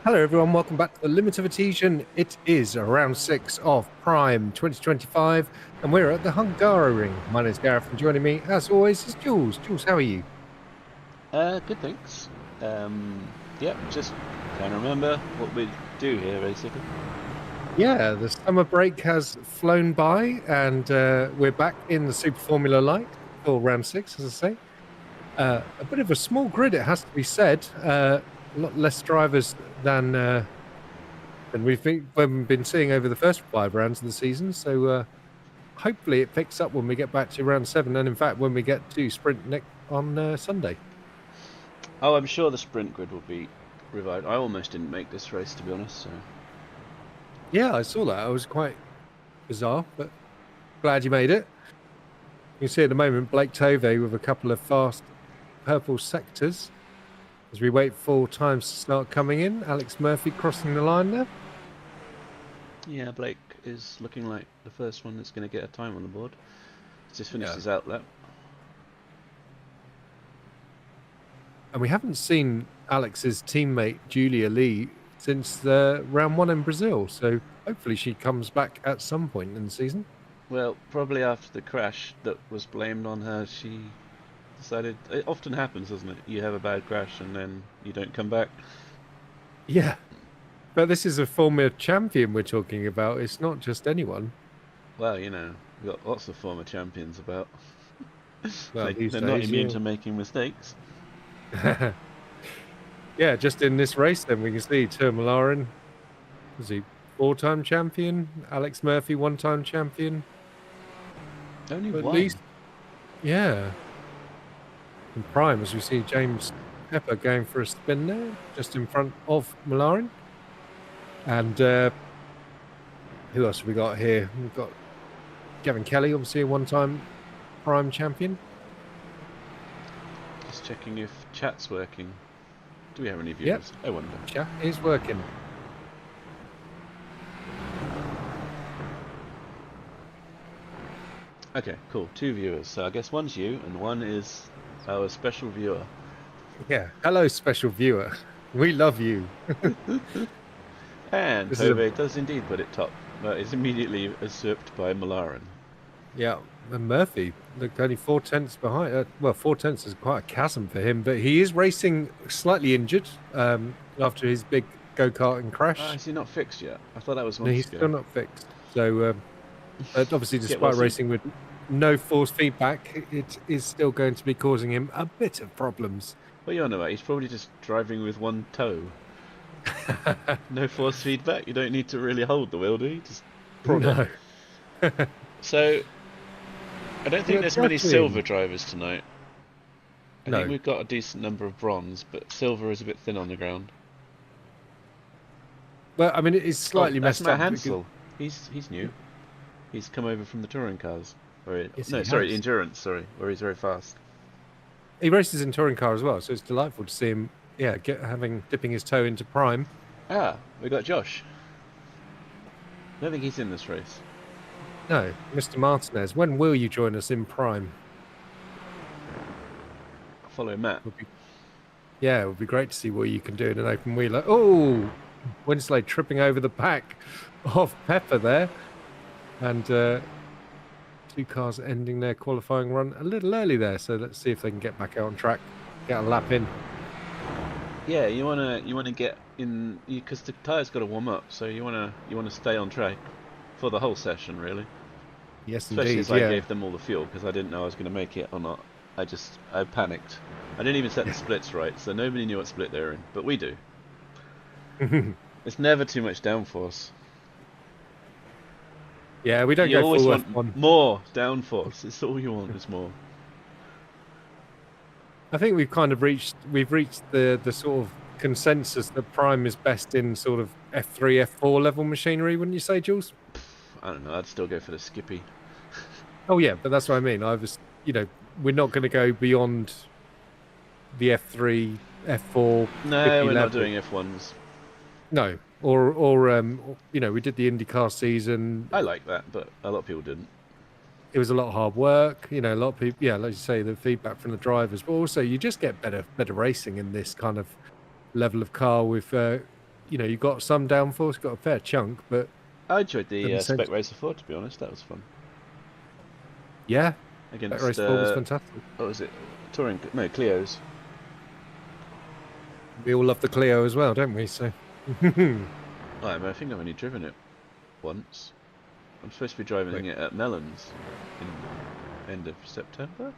Hello, everyone. Welcome back to the Limit of Adhesion. It is round 6 of Prime 2025, and we're at the Hungary Ring. My name's Gareth, and joining me, as always, is Jules. Jules, how are you? Good, thanks. Yeah, just trying to remember what we do here, basically. Yeah, the summer break has flown by, and we're back in the Super Formula Light for round 6, as I say. A bit of a small grid, it has to be said. A lot less drivers than we've been seeing over the first 5 rounds of the season, so hopefully it picks up when we get back to round 7, and in fact when we get to sprint next on Sunday. Oh, I'm sure the sprint grid will be revived. I almost didn't make this race, to be honest. So Yeah, I saw that. It was quite bizarre, but glad you made it. You can see at the moment Blake Tovey with a couple of fast purple sectors as we wait for times to start coming in. Alex Murphy crossing the line there. yeah, Blake is looking like the first one that's going to get a time on the board. He's just finished his outlet. And we haven't seen Alex's teammate Julia Lee since the round 1 in Brazil, so hopefully she comes back at some point in the season. Well, probably after the crash that was blamed on her, she decided. It often happens, doesn't it? You have a bad crash and then you don't come back. Yeah, but this is a former champion we're talking about. It's not just anyone. Well, we've got lots of former champions about. Well, They're not immune to making mistakes. Yeah, just in this race, then we can see Termalarin, was he 4-time champion? Alex Murphy, 1-time champion. Only At one. least, yeah. In Prime, as we see James Pepper going for a spin there, just in front of Malarin. And who else have we got here? We've got Gavin Kelly, obviously a 1-time Prime champion. Just checking if chat's working. Do we have any viewers? Yep. I wonder. Chat is working. Okay, cool. 2 viewers. So I guess one's you and one is our special viewer. Yeah. Hello, special viewer. We love you. And Tovey does indeed put it top, but is immediately usurped by Malarin. Yeah, and Murphy looked only 4/10 behind. Well, 4/10 is quite a chasm for him, but he is racing slightly injured after his big go-karting crash. Is he not fixed yet? I thought that was No, months he's ago. still not fixed. So, obviously, despite racing with no force feedback, it is still going to be causing him a bit of problems. What are you on about? He's probably just driving with one toe. No force feedback? You don't need to really hold the wheel, do you? Just prod it. So, I don't think there's many silver drivers tonight. I think we've got a decent number of bronze, but silver is a bit thin on the ground. Well, I mean, it is slightly messed up. That's Matt Hansel. He's new. He's come over from the touring cars. Endurance. Sorry, where he's very fast. He races in touring car as well, so it's delightful to see him. Yeah, dipping his toe into Prime. We got Josh. I don't think he's in this race. No, Mr. Martinez. When will you join us in Prime? Follow Matt. It would be great to see what you can do in an open wheeler. Oh, Winsley tripping over the pack of Pepper there. And 2 cars ending their qualifying run a little early there. So let's see if they can get back out on track, get a lap in. Yeah, you wanna get in because the tyres got to warm up. So you wanna stay on track for the whole session, really. Yes, especially indeed. As I gave them all the fuel because I didn't know I was going to make it or not. I panicked. I didn't even set the splits right, so nobody knew what split they were in, but we do. It's never too much downforce. Yeah, we don't you go always full want F1. More downforce. It's all you want is more. I think we've reached the sort of consensus that Prime is best in sort of F3, F4 level machinery, wouldn't you say, Jules? I don't know. I'd still go for the Skippy. Oh yeah, but that's what I mean. We're not going to go beyond the F3, F4. No, we're not doing F1s. No, or we did the IndyCar season. I like that, but a lot of people didn't. It was a lot of hard work. A lot of people. Yeah, like you say, the feedback from the drivers, but also you just get better racing in this kind of level of car with you know, you've got some downforce, got a fair chunk, but I enjoyed at the the same Spec Racer 4, to be honest. That was fun. yeah, that Against, race 4 was fantastic. what was it? Touring, no, Clio's. We all love the Clio as well, don't we? So, I think I've only driven it once. I'm supposed to be driving it at Mellon's in end of September.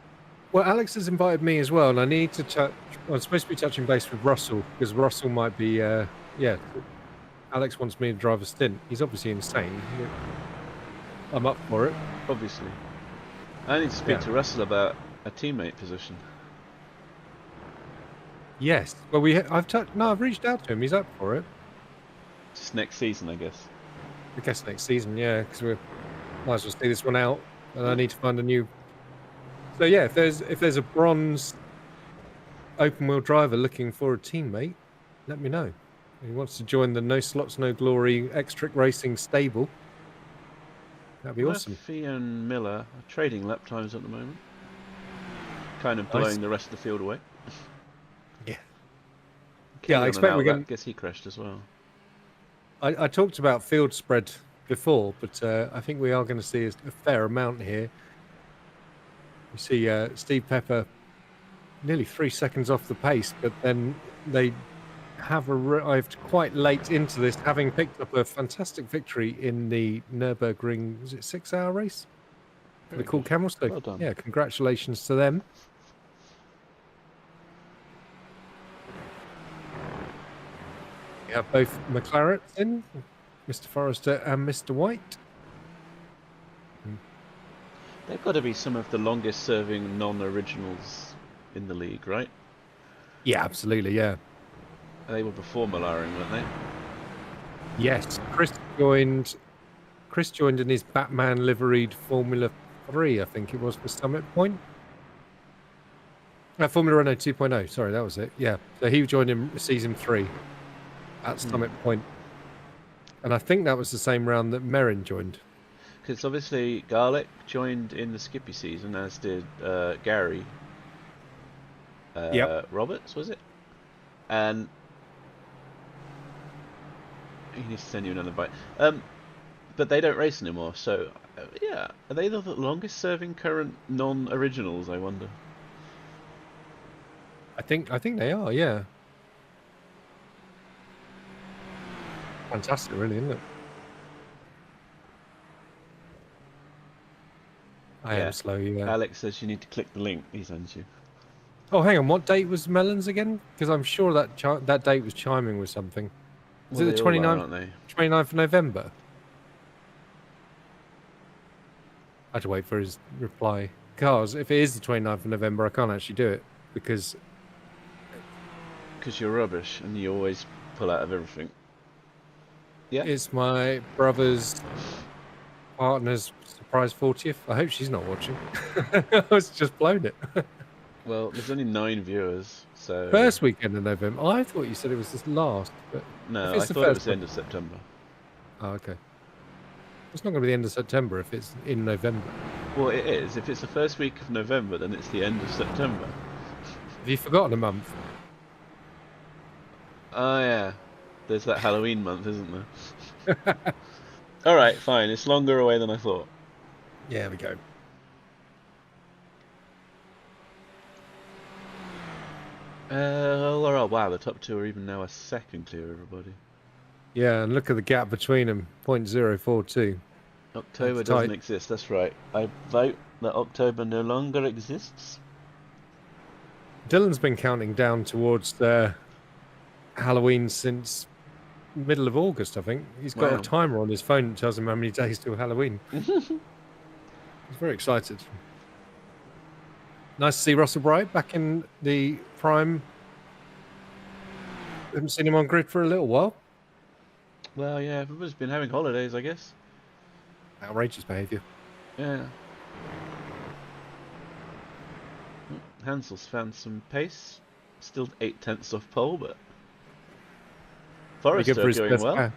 well, Alex has invited me as well, and I need to touch. I'm supposed to be touching base with Russell because Russell might be. Yeah, Alex wants me to drive a stint. He's obviously insane. I'm up for it. Obviously. I need to speak to Russell about a teammate position. Yes. Well, I've reached out to him. He's up for it. Just next season, I guess. I guess next season, yeah, because we might as well see this one out, and I need to find a new. So yeah, if there's a bronze open wheel driver looking for a teammate, let me know. He wants to join the No Slots No Glory X-Trick Racing stable. That'd be awesome. Murphy and Miller are trading lap times at the moment. Kind of blowing the rest of the field away. Yeah. Yeah, I expect we're going. Guess he crashed as well. I talked about field spread before, but I think we are going to see a fair amount here. You see Steve Pepper nearly 3 seconds off the pace, but then they have arrived quite late into this, having picked up a fantastic victory in the Nürburgring, was it 6-hour race? The Cool Camel. So, well done. Yeah, congratulations to them. We have both McLarens in, Mr. Forrester and Mr. White. They've got to be some of the longest serving non-originals in the league, right? Yeah, absolutely, yeah. They were before Malaring, weren't they? Yes, Chris joined in his Batman liveried Formula 3, I think it was, for Summit Point. Formula Renault 2.0, sorry, that was it. Yeah, so he joined in season 3 at Summit Point. And I think that was the same round that Merrin joined. Because obviously Garlic joined in the Skippy season, as did Gary Roberts, was it? And he needs to send you another bite. But they don't race anymore, so yeah. Are they the longest serving current non-originals, I wonder? I think they are, yeah. Fantastic, really, isn't it? I am slow, yeah. Alex says you need to click the link he sends you. Oh, hang on. What date was Mellons again? Because I'm sure that date was chiming with something. Is it the 29th, 29th of November? I had to wait for his reply. Because if it is the 29th of November, I can't actually do it. Because you're rubbish and you always pull out of everything. Yeah. It's my brother's partner's surprise 40th. I hope she's not watching. I was just blown it. Well, there's only 9 viewers, so... First weekend of November. I thought you said it was this last. But no, I thought it was the end of September. Oh, okay. It's not going to be the end of September if it's in November. Well, it is. If it's the first week of November, then it's the end of September. Have you forgotten a month? Oh, yeah. There's that Halloween month, isn't there? Alright, fine. It's longer away than I thought. Yeah, there we go. Oh, wow, the top 2 are even now a second clear, everybody. Yeah, and look at the gap between them, 0.042. October doesn't exist, that's right. I vote that October no longer exists. Dylan's been counting down towards Halloween since middle of August, I think. He's got a timer on his phone that tells him how many days till Halloween. He's very excited. Nice to see Russell Bright back in the prime. Haven't seen him on grid for a little while. Well, yeah, everybody's been having holidays, I guess. Outrageous behaviour. Yeah. Hansel's found some pace. Still 8/10 off pole, but Forrester doing well.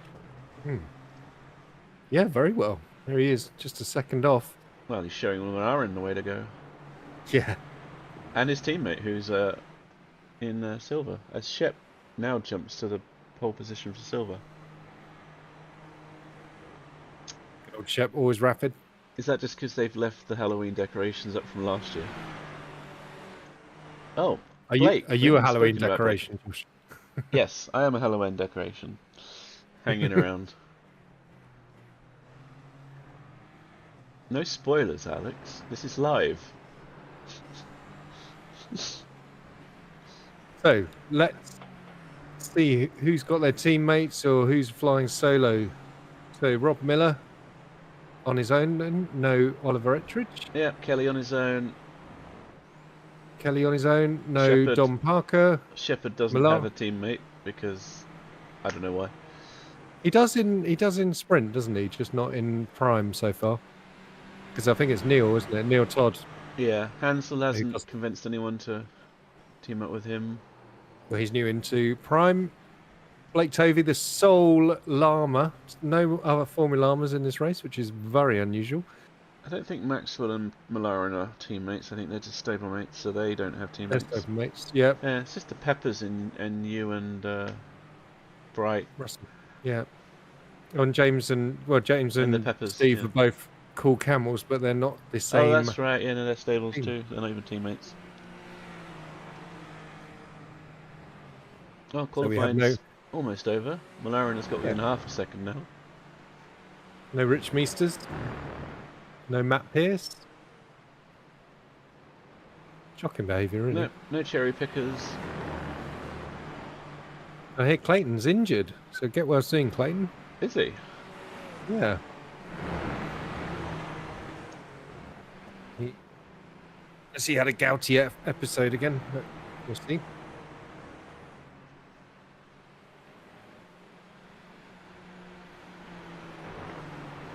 Yeah, very well. There he is, just a second off. Well, he's showing Aaron the way to go. Yeah. And his teammate, who's in silver, as Shep now jumps to the pole position for silver. Old Shep, always rapid. Is that just because they've left the Halloween decorations up from last year? Oh, Blake. Are We you a haven't Halloween spoken about Blake. decoration, Josh? Yes, I am a Halloween decoration. Hanging around. No spoilers, Alex. This is live. So let's see who's got their teammates or who's flying solo. So Rob Miller on his own, then no Oliver Ettridge. Yeah, Kelly on his own. Kelly on his own, no Shepherd. Dom Parker. Shepard doesn't Millar. have a teammate because I don't know why. He does in sprint, doesn't he? Just not in prime so far. Because I think it's Neil, isn't it? Neil Todd. Yeah, Hansel hasn't convinced anyone to team up with him. Well, he's new into prime. Blake Tovey, the sole llama. No other Formula Llamas in this race, which is very unusual. I don't think Maxwell and Malaren are teammates. I think they're just stablemates, so they don't have teammates. They're stablemates, yeah. Yeah, it's just the Peppers and you and Bright. Russell. Yeah. And James and the Peppers, Steve are both cool camels, but they're not the same. Oh, that's right. Yeah, no, they're stables too. They're not even teammates. Oh, qualifying's almost over. Malaren has got within half a second now. No Rich Meesters. No Matt Pierce. Shocking behaviour, really. No cherry pickers. I hear Clayton's injured, so get well soon, Clayton. Is he? Yeah. He had a gouty episode again, but we'll see.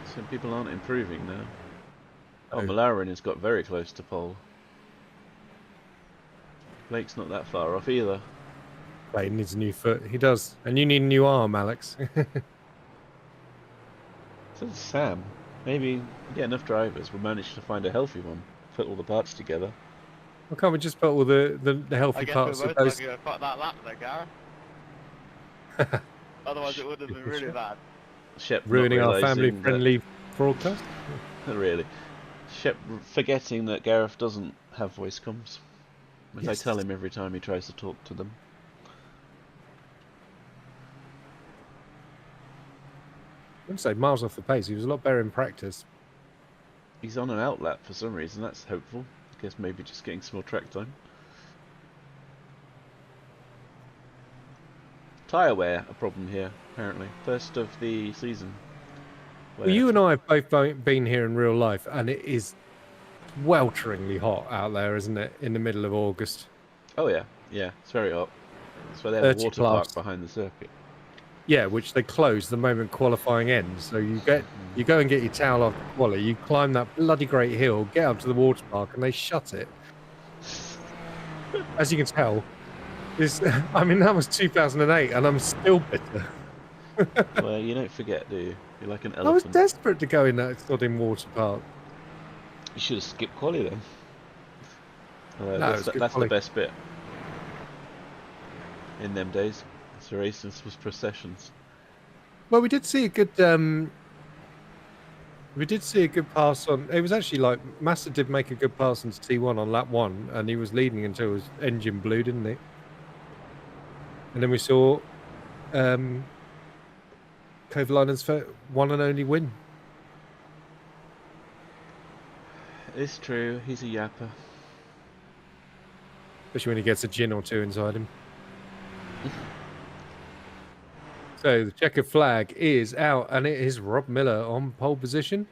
Some people aren't improving now. Oh, Malaren has got very close to pole. Blake's not that far off either. Clayton needs a new foot. He does. And you need a new arm, Alex. So does Sam. Maybe get enough drivers, we'll manage to find a healthy one. Put all the parts together. Well, can't we just put all the healthy parts of those? I guess we both got that lap there, Gareth. Otherwise it would have been really bad. Shep ruining our family-friendly broadcast? Not really. Shep forgetting that Gareth doesn't have voice comms. Which I tell him every time he tries to talk to them. I wouldn't say miles off the pace. He was a lot better in practice. He's on an outlap for some reason. That's hopeful. I guess maybe just getting some more track time. Tyre wear a problem here, apparently. First of the season. Well, you and I have both been here in real life, and it is welteringly hot out there, isn't it? In the middle of August. Oh yeah, yeah, it's very hot. That's why they have a water park behind the circuit. Yeah, which they close the moment qualifying ends. So you go and get your towel off the quali, you climb that bloody great hill, get up to the water park, and they shut it. As you can tell, I mean, that was 2008, and I'm still bitter. Well, you don't forget, do you? You're like an elephant. I was desperate to go in that sodding water park. You should have skipped quali then. No, that's the best bit. In them days, the races was processions. Well, we did see a good. We did see a good pass on. It was actually like Massa did make a good pass into T1 on lap 1, and he was leading until his engine blew, didn't he? And then we saw Kovalainen's one and only win. It's true. He's a yapper. Especially when he gets a gin or two inside him. So the checkered flag is out, and it is Rob Miller on pole position.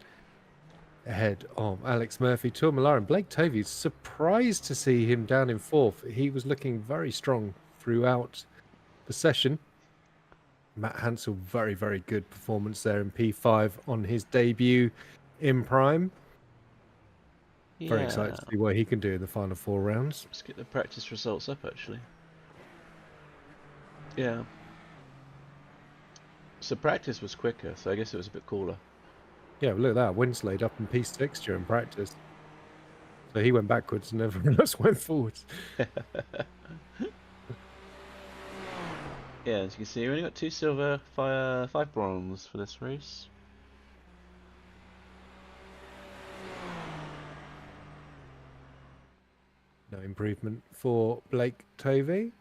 Ahead of Alex Murphy, Tor Malaren. Blake Tovey, surprised to see him down in 4th. He was looking very strong throughout the session. Matt Hansel, very, very good performance there in P5 on his debut in Prime. Yeah. Very excited to see what he can do in the final 4 rounds. Let's get the practice results up, actually. Yeah. So practice was quicker, so I guess it was a bit cooler. Yeah, well, look at that. Winslade up in P6 during practice. So he went backwards and everyone else went forwards. Yeah, as you can see, we only got 2 silver, 5 bronze for this race. No improvement for Blake Tovey.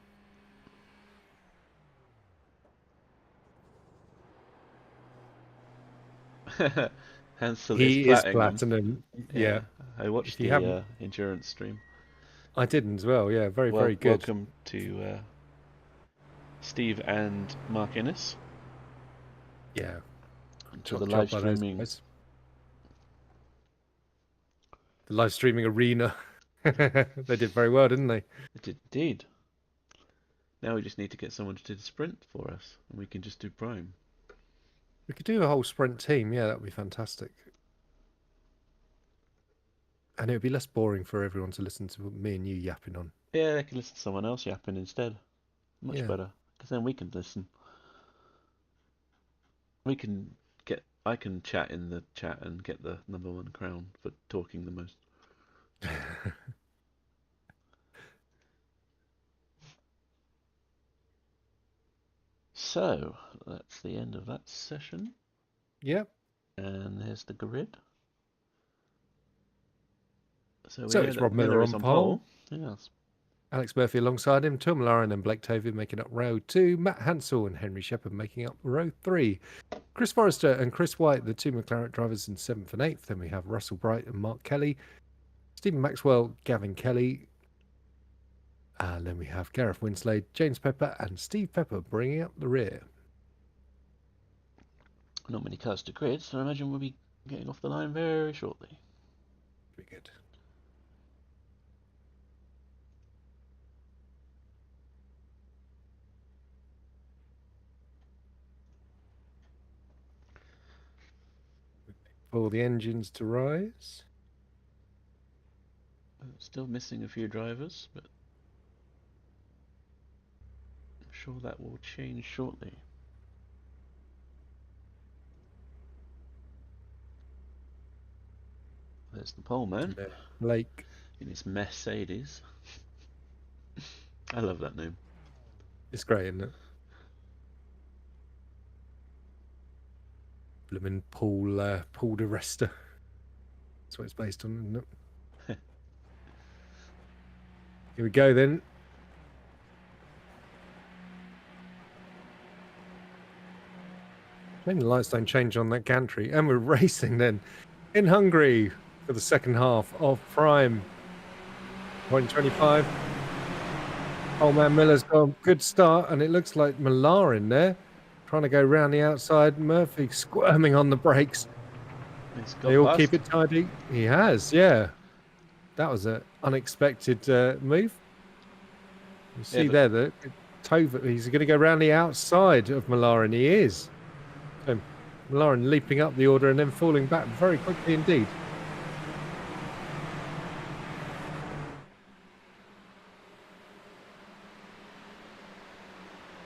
Hansel is He is platinum. platinum. Yeah, Yeah. I watched If you the haven't, endurance stream. I didn't as well. Yeah, very, very good. Welcome to Steve and Mark Innes Yeah, to the top job live by those streaming. guys. The live streaming arena. They did very well, didn't they? It did indeed. Now we just need to get someone to do the sprint for us, and we can just do prime. We could do a whole sprint team. Yeah, that would be fantastic. And it would be less boring for everyone to listen to me and you yapping on. Yeah, they can listen to someone else yapping instead. Much Yeah. better, because then we can listen. We can get. I can chat in the chat and get the #1 crown for talking the most. So that's the end of that session. Yep. And here's the grid. So we So know it's that Rob Miller Miller is on on pole. pole. Yes. Alex Murphy alongside him, Tom Lauren and Blake Tovey making up row 2, Matt Hansel and Henry Shepherd making up row 3. Chris Forrester and Chris White, the 2 McLaren drivers in 7th and 8th. Then we have Russell Bright and Mark Kelly, Stephen Maxwell, Gavin Kelly. And then we have Gareth Winslade, James Pepper and Steve Pepper bringing up the rear. Not many cars to grid, so I imagine we'll be getting off the line very shortly. Pretty good. For the engines to rise. Still missing a few drivers, but I'm sure that will change shortly. There's the pole man. Blake. In his Mercedes. I love that name. It's great, isn't it? Bloomin' Paul de Resta. That's what it's based on, isn't it? Here we go then. Maybe the lights don't change on that gantry. And we're racing then in Hungary for the second half of Prime 2025. Old man Miller's got a good start, and it looks like Millar in there trying to go round the outside. Murphy squirming on the brakes. They all keep it tidy. He has, yeah. That was an unexpected move. You see there that Tova, he's going to go round the outside of Millar, and he is. So Millar leaping up the order and then falling back very quickly indeed.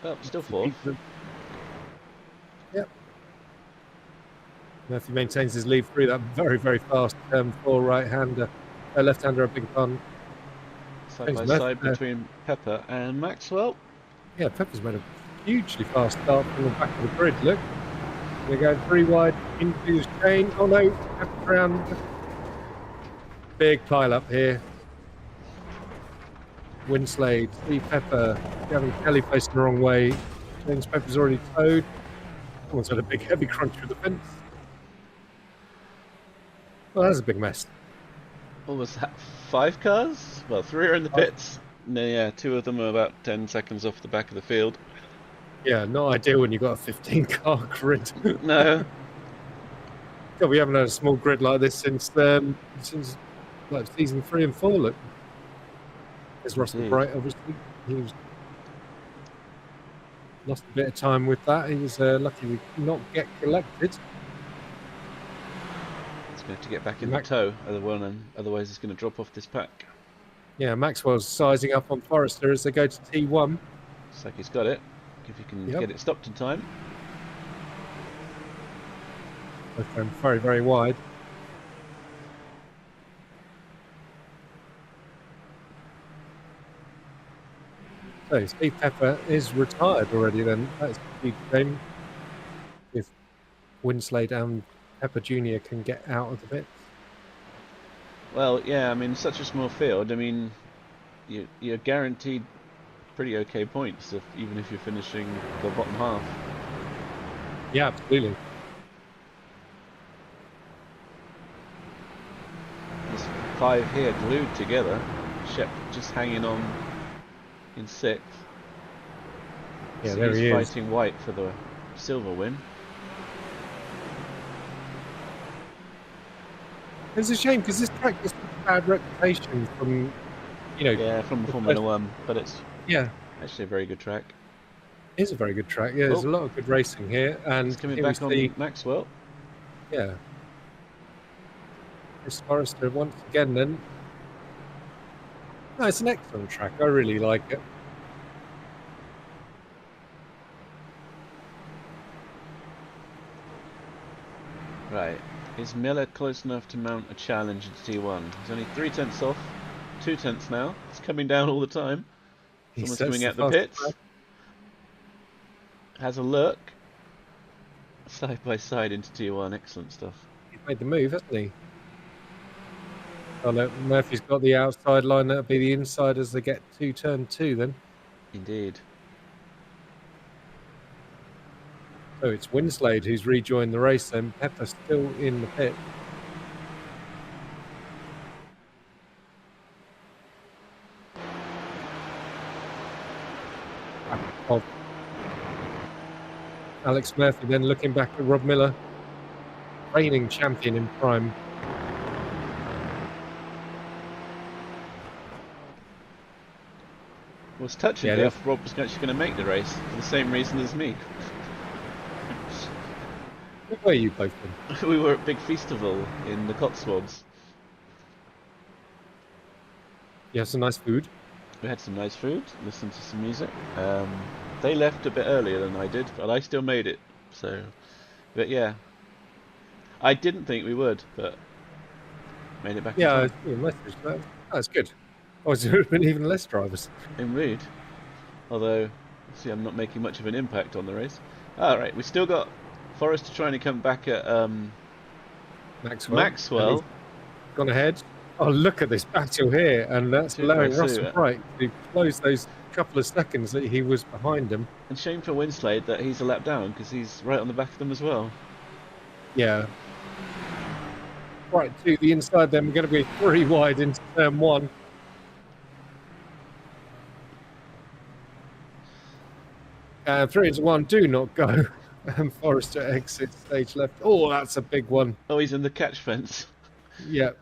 Oh, still fourth. Yep. Murphy maintains his lead through that very, very fast four right-hander, left-hander, I beg your pardon. Side by side between Pepper and Maxwell. Yeah, Pepper's made a hugely fast start from the back of the grid. Look, they're going 3 wide into his chain. Oh no, Pepper's round. Big pile up here. Winslade, Steve Pepper, Gavin Kelly facing the wrong way. James Pepper's already towed. Someone's had a big heavy crunch with the fence. Well, that's a big mess. What was that? 5 cars? Well, 3 are in the pits. No, yeah, 2 of them are about 10 seconds off the back of the field. Yeah, not ideal when you've got a 15-car grid. No. God, we haven't had a small grid like this since like season 3 and 4. Look, there's Russell Bright. Obviously, he was lost a bit of time with that. He was lucky to not get collected. He's going to have to get back in the tow, otherwise he's going to drop off this pack. Yeah, Maxwell's sizing up on Forrester as they go to T1. Looks like he's got it. If he can get it stopped in time. Both going very, very wide. So Steve Pepper is retired already then. That's a huge shame. If Winslade and Pepper Jr. can get out of the pits. Well, yeah, I mean, such a small field. I mean, you're guaranteed pretty okay points, even if you're finishing the bottom half. Yeah, absolutely. There's 5 here glued together. Shep just hanging on in 6th. Yeah, So there he's he is. fighting White for the silver win. It's a shame because this track has such a bad reputation from, you know. Yeah, from Formula 1, but it's actually a very good track. It is a very good track. Yeah, there's a lot of good racing here, and He's coming here we back see on Maxwell. Yeah. Chris Forrester once again then. No, it's an excellent track. I really like it. Right. Is Miller close enough to mount a challenge into T1? He's only 3 tenths off. 2 tenths now. It's coming down all the time. Someone's coming out the pits. Has a look. Side by side into T1. Excellent stuff. He's made the move, hasn't he? Oh no, Murphy's got the outside line. That'll be the inside as they get to turn 2 then. Indeed. So it's Winslade who's rejoined the race then. Pepper still in the pit. Of Alex Murphy then looking back at Rob Miller, reigning champion in prime. Was touching it if Rob was actually going to make the race for the same reason as me. Where were you both then? We were at Big Festival in the Cotswolds. You have some nice food? We had some nice food, listened to some music. They left a bit earlier than I did, but I still made it. So, but yeah, I didn't think we would, but made it back. Yeah, that's good. Oh, there have been even less drivers. Indeed. Although, see, I'm not making much of an impact on the race. Alright, we still got Forrester trying to come back at Maxwell. Gone ahead. Oh, look at this battle here, and that's allowing Russell Bright to close those couple of seconds that he was behind him. And shame for Winslade that he's a lap down, because he's right on the back of them as well. Yeah. Right to the inside then, we're going to be 3 wide into turn 1. And 3 into 1, do not go. And Forrester exits stage left. Oh, that's a big one. Oh, he's in the catch fence. Yep.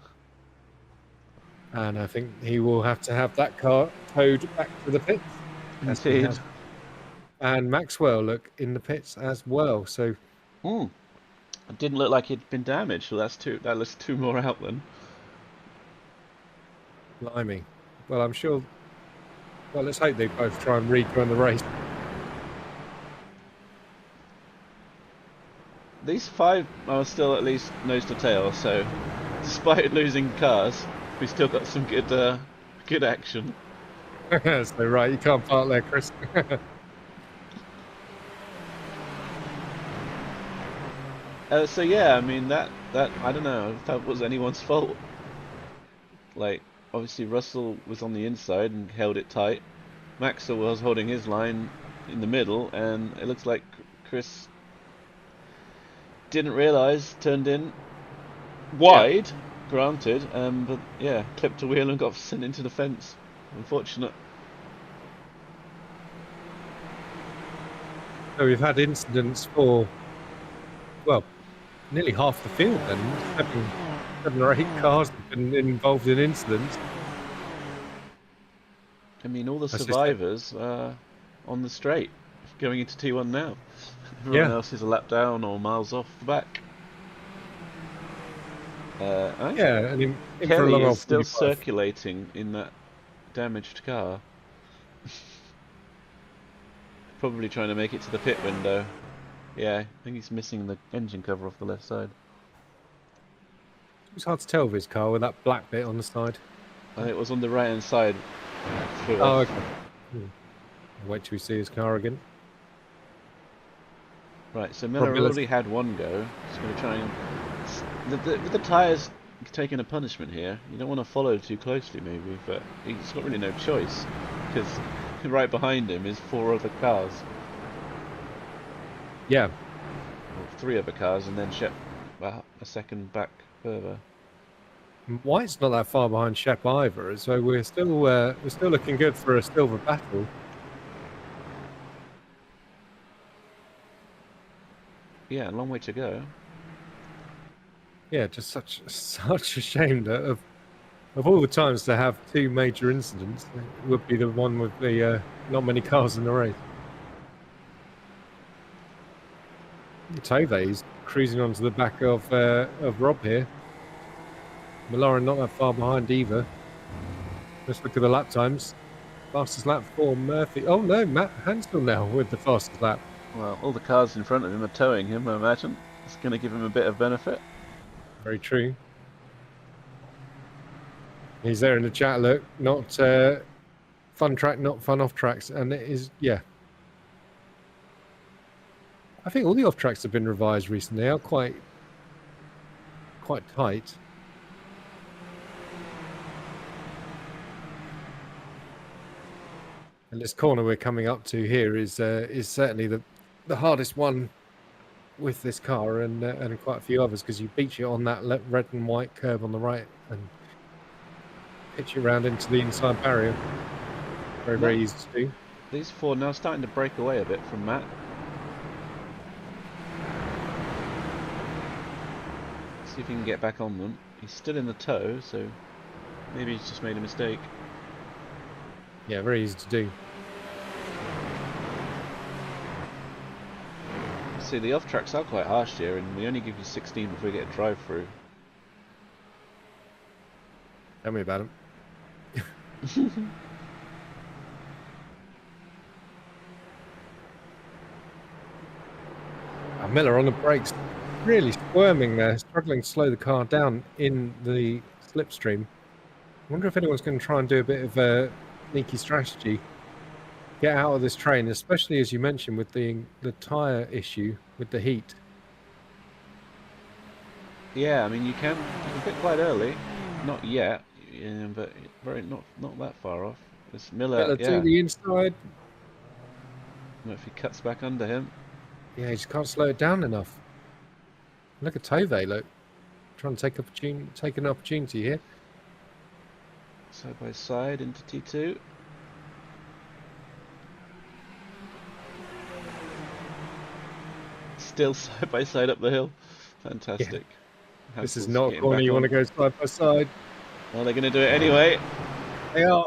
And I think he will have to have that car towed back to the pits. Indeed. And Maxwell, look, in the pits as well. So, it didn't look like he'd been damaged. So that's 2. That lets 2 more out then. Blimey. Well, I'm sure. Well, let's hope they both try and rejoin the race. These 5 are still at least nose to tail. So, despite losing cars, we still got some good action. So right, you can't park there, Chris. So yeah, I mean that I don't know if that was anyone's fault. Like, obviously Russell was on the inside and held it tight. Maxwell was holding his line in the middle, and it looks like Chris didn't realise, turned in wide. Yeah. Granted, but yeah, clipped a wheel and got sent into the fence. Unfortunate. So we've had incidents for, well, nearly half the field then. 7 or 8 cars have been involved in incidents. I mean, all the survivors are on the straight, going into T1 now. Everyone else is a lap down or miles off the back. Yeah, and in Kelly is still circulating in that damaged car. Probably trying to make it to the pit window. Yeah, I think he's missing the engine cover off the left side. It was hard to tell with his car with that black bit on the side. I think it was on the right hand side. Oh, okay. Wait till we see his car again. Right, so Miller already had one go. He's going to try and... With the tyres taking a punishment here, you don't want to follow too closely maybe, but he's got really no choice, because right behind him is 4 other cars. Yeah. Or 3 other cars, and then Shep a second back further. White's not that far behind Shep either, so we're still looking good for a silver battle. Yeah, a long way to go. Yeah, just such a shame that of all the times to have 2 major incidents, it would be the one with the not many cars in the race. Tove's cruising onto the back of Rob here. Millara not that far behind either. Let's look at the lap times. Fastest lap for Murphy. Oh no, Matt Hansel now with the fastest lap. Well, all the cars in front of him are towing him, I imagine. It's going to give him a bit of benefit. Very true. He's there in the chat, look. Not fun track, not fun off tracks. And it is, yeah. I think all the off tracks have been revised recently. They are quite tight. And this corner we're coming up to here is certainly the hardest one with this car and quite a few others, because you beat it on that red and white curve on the right and pitch it around into the inside barrier. Very easy to do. These 4 now starting to break away a bit from Matt. See if he can get back on them. He's still in the tow, so maybe he's just made a mistake. Yeah, very easy to do. See, the off tracks are quite harsh here, and we only give you 16 before we get a drive through. Tell me about him. Miller on the brakes, really squirming there, struggling to slow the car down in the slipstream. I wonder if anyone's going to try and do a bit of a sneaky strategy. Get out of this train, especially as you mentioned with the tyre issue with the heat. Yeah, I mean you can a bit quite early, not yet, but not that far off. It's Miller To the inside. If he cuts back under him. Yeah, he just can't slow it down enough. Look at Tove, look, trying to take an opportunity here. Side by side into T2. Still side by side up the hill. Fantastic. Yeah. This is not a corner you want to go side by side. Well, they're going to do it anyway. They are.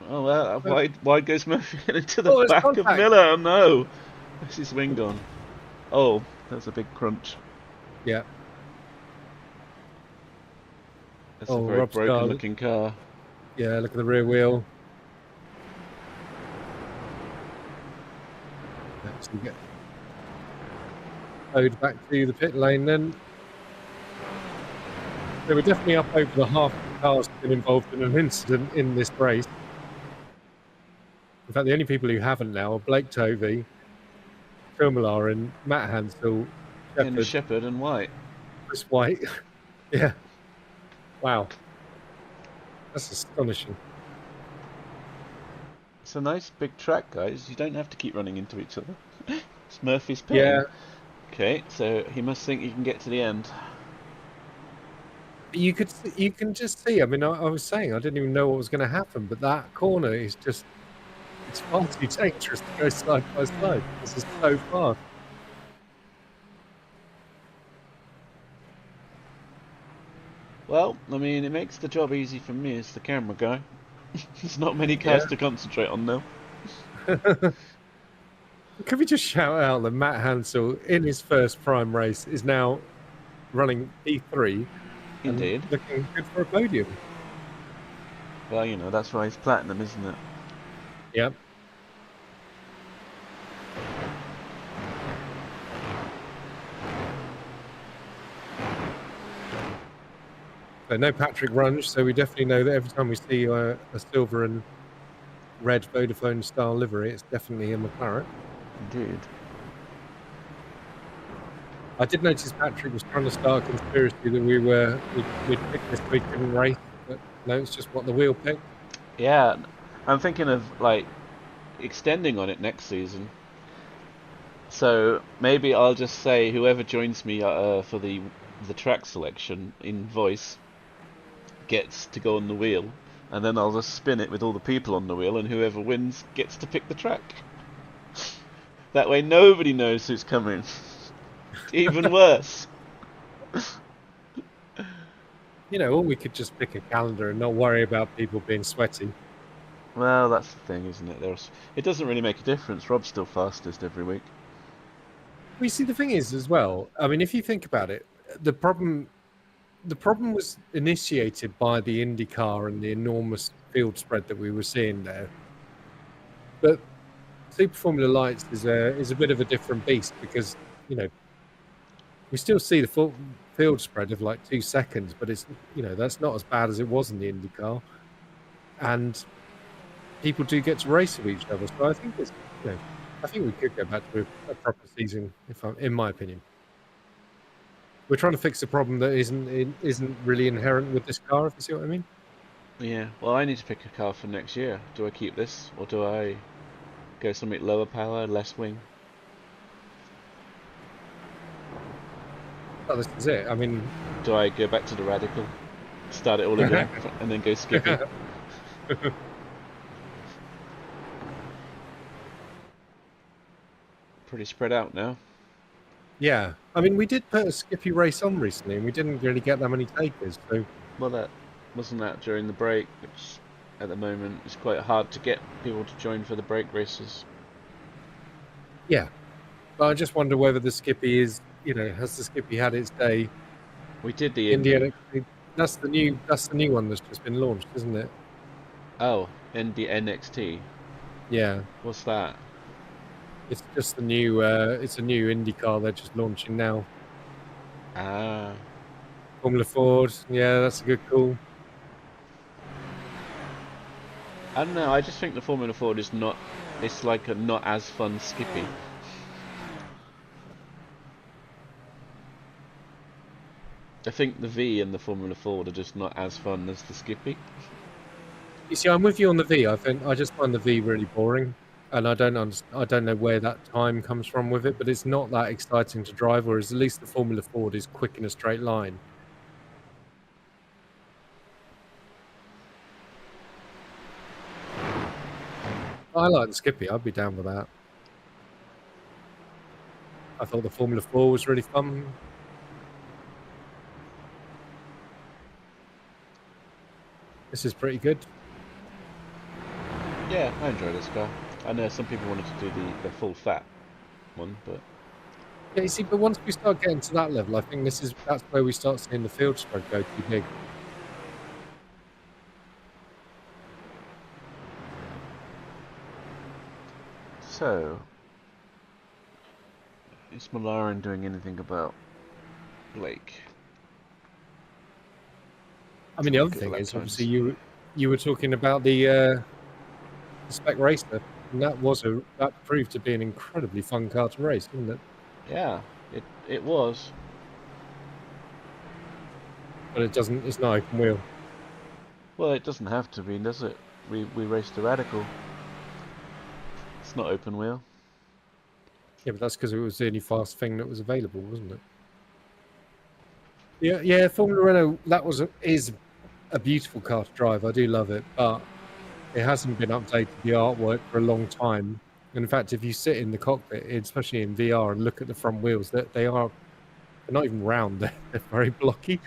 Oh, well, wide goes Murphy into the back of Miller. Oh, no. Where's his wing gone? Oh, that's a big crunch. Yeah. That's a very broken looking car. Yeah, look at the rear wheel. Actually get towed back to the pit lane then. So we're definitely up over the half of the cars have been involved in an incident in this race. In fact, the only people who haven't now are Blake Tovey, Phil Millar and Matt Hansel, Shepherd and White. Chris White. Yeah. Wow. That's astonishing. It's a nice big track, guys. You don't have to keep running into each other. It's Murphy's pit. Yeah. Okay, so he must think he can get to the end. You can just see. I mean, I was saying I didn't even know what was going to happen, but that corner is just, it's far too dangerous to go side by side. This is so fast. Well, I mean, it makes the job easy for me as the camera guy. There's not many cars to concentrate on now. Can we just shout out that Matt Hansel, in his first prime race, is now running P3. Indeed. Looking good for a podium. Well, you know, that's why he's platinum, isn't it? Yep. So no Patrick Runge, so we definitely know that every time we see a silver and red Vodafone style livery. It's definitely a McLaren. Indeed. I did notice Patrick was trying to start a conspiracy that we'd picked this so we couldn't race, but no, it's just what the wheel picked. Yeah, I'm thinking of like extending on it next season. So maybe I'll just say whoever joins me for the track selection in voice gets to go on the wheel, and then I'll just spin it with all the people on the wheel, and whoever wins gets to pick the track. That way nobody knows who's coming. Even worse. You know, or we could just pick a calendar and not worry about people being sweaty. Well, that's the thing, isn't it? It doesn't really make a difference. Rob's still fastest every week. Well, you see, the thing is as well, I mean, if you think about it, the problem was initiated by the IndyCar and the enormous field spread that we were seeing there. But Super Formula Lights is a bit of a different beast because, you know, we still see the full field spread of like 2 seconds, but it's, you know, that's not as bad as it was in the IndyCar. And people do get to race with each other. So I think it's, you know, I think we could go back to a proper season, in my opinion. We're trying to fix a problem that isn't really inherent with this car, if you see what I mean. Yeah, well, I need to pick a car for next year. Do I keep this, or do I go something lower power, less wing? Oh, this is it. I mean, do I go back to the radical, start it all again, and then go skipping? Pretty spread out now. Yeah, I mean, we did put a Skippy race on recently, and we didn't really get that many takers. So, well, that wasn't that during the break, which at the moment is quite hard to get people to join for the break races. Yeah, but I just wonder whether the Skippy is, you know, has the Skippy had its day? We did the Indy. That's the new one that's just been launched, isn't it? Oh, Indy NXT. Yeah. What's that? It's just the new. It's a new Indy car they're just launching now. Ah. Formula Ford. Yeah, that's a good call. I don't know. I just think the Formula Ford is not. It's like a not as fun Skippy. I think the V and the Formula Ford are just not as fun as the Skippy. You see, I'm with you on the V. I just find the V really boring, and I don't know where that time comes from with it, but it's not that exciting to drive. Whereas at least the Formula Ford is quick in a straight line. I like the Skippy. I'd be down with that. I thought the Formula 4 was really fun. This is pretty good. Yeah, I enjoy this car. I know some people wanted to do the full fat one, but yeah, you see, but once we start getting to that level, I think that's where we start seeing the field spread go too big. So, is Malaran doing anything about Blake? I mean, the other thing is, obviously, you were talking about the Spec Racer, and that proved to be an incredibly fun car to race, didn't it? Yeah, it was. But it's not open wheel. Well, it doesn't have to be, does it? We raced the Radical. It's not open wheel. Yeah, but that's because it was the only fast thing that was available, wasn't it? Yeah, Formula Renault, is a beautiful car to drive. I do love it, but it hasn't been updated, the artwork, for a long time. And in fact, if you sit in the cockpit, especially in VR, and look at the front wheels, they're not even round. They're very blocky.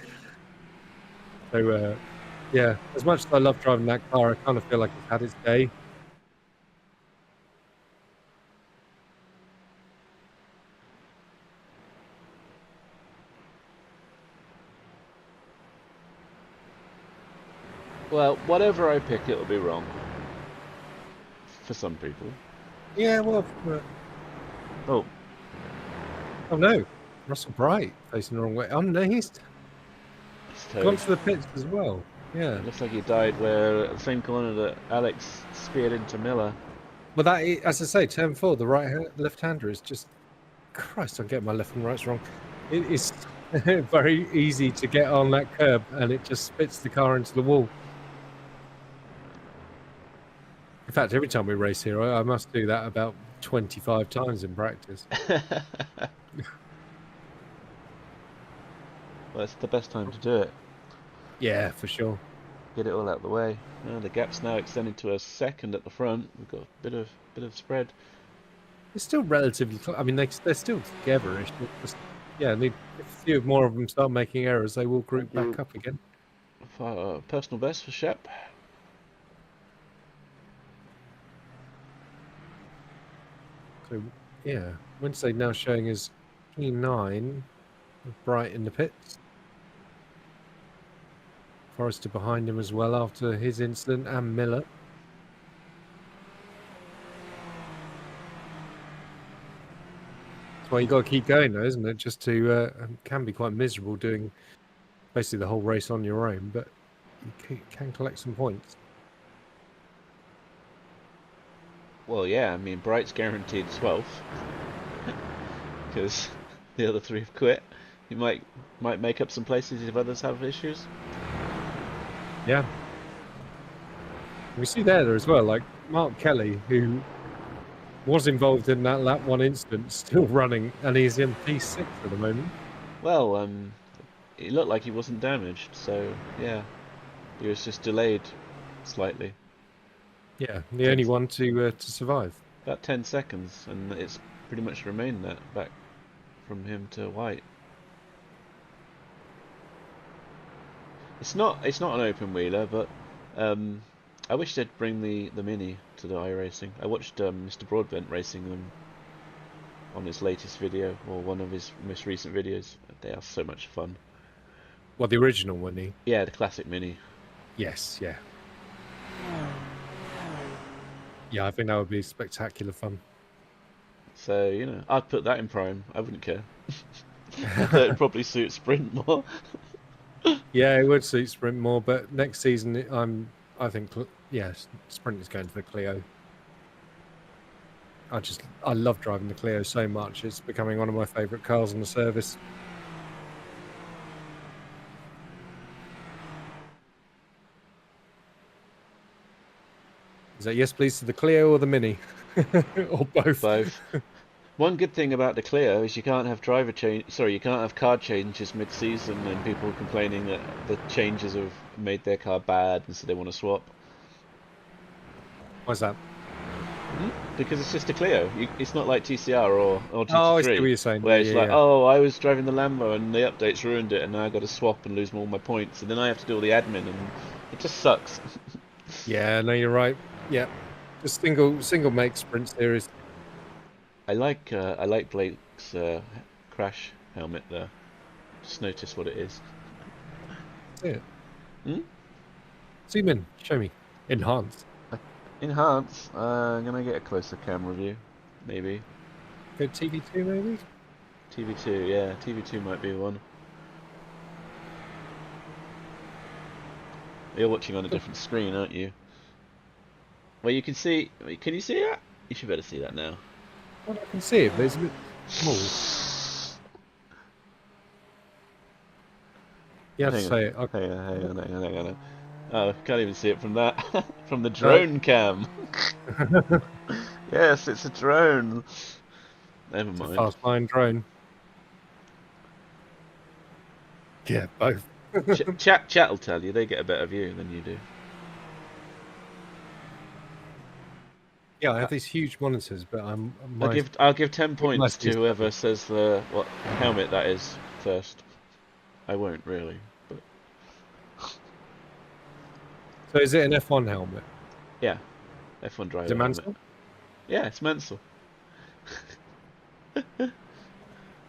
So, yeah, as much as I love driving that car, I kind of feel like it's had its day. Well, whatever I pick, it'll be wrong. For some people. Yeah, well... Oh. Oh, no. Russell Bright facing the wrong way. Oh, no, he's gone to the pits as well. Yeah. It looks like he died where at the same corner that Alex speared into Miller. Well, that, as I say, turn 4, the left-hander is just... Christ, I'm getting my left and rights wrong. It is very easy to get on that curb, and it just spits the car into the wall. In fact, every time we race here, I must do that about 25 times in practice. Well, it's the best time to do it. Yeah, for sure. Get it all out of the way. The gap's now extended to a second at the front. We've got a bit of spread. It's still relatively close. I mean, they're still together-ish. Just, yeah, if a few more of them start making errors, they will group back up again. Personal best for Shep. So, yeah, Wednesday now showing as P9, Bright in the pits. Forrester behind him as well after his incident, and Miller. That's why you got to keep going, though, isn't it? Just to can be quite miserable doing basically the whole race on your own, but you can collect some points. Well, yeah, I mean, Bright's guaranteed 12th because the other three have quit. He might make up some places if others have issues. Yeah. We see there as well, like Mark Kelly, who was involved in that lap 1 incident, still running, and he's in P6 at the moment. Well, it looked like he wasn't damaged, so yeah, he was just delayed slightly. Yeah, the only one to survive. About 10 seconds, and it's pretty much remained that back from him to White. It's not an open wheeler, but I wish they'd bring the Mini to the iRacing. I watched Mr. Broadbent racing them on his latest video, or one of his most recent videos. They are so much fun. Well, the original one, Yeah, the classic Mini. Yes, yeah. Yeah, I think that would be spectacular fun. So, you know, I'd put that in Prime. I wouldn't care. Although it'd probably suit Sprint more. Yeah, it would suit Sprint more, but next season, I think, yeah, Sprint is going to the Clio. I love driving the Clio so much. It's becoming one of my favourite cars on the service. Is that yes, please, to the Clio or the Mini? Or both? Both. One good thing about the Clio is you can't have you can't have car changes mid-season and people complaining that the changes have made their car bad and so they want to swap. Why's that? Because it's just a Clio. It's not like TCR or GT3. Oh, I see what you're saying. Where it's Yeah, like, yeah. oh, I was driving the Lambo and the updates ruined it and now I've got to swap and lose all my points. And then I have to do all the admin and it just sucks. Yeah, no, you're right. Yeah, just single make Sprint series. I like Blake's crash helmet there. Just notice what it is. Yeah. Zoom in. Show me. Enhance. Enhance. I'm gonna get a closer camera view, maybe. Go TV2 maybe. TV2, yeah, TV2 might be one. You're watching on a different screen, aren't you? Well, you can see. Can you see that? You should better see that now. Well, I can see it, but it's a bit small. You have to say it. Okay. Hang on. Oh, can't even see it from that. From the drone cam. Yes, it's a drone. Never mind. It's a fast-flying drone. Yeah, both. Chat will tell you. They get a better view than you do. Yeah, I have these huge monitors, but I'll give 10 points to whoever says what helmet that is first. I won't really. But... So is it an F1 helmet? Yeah, F1 driver. Is it Mansell? Helmet. Yeah, it's Mansell.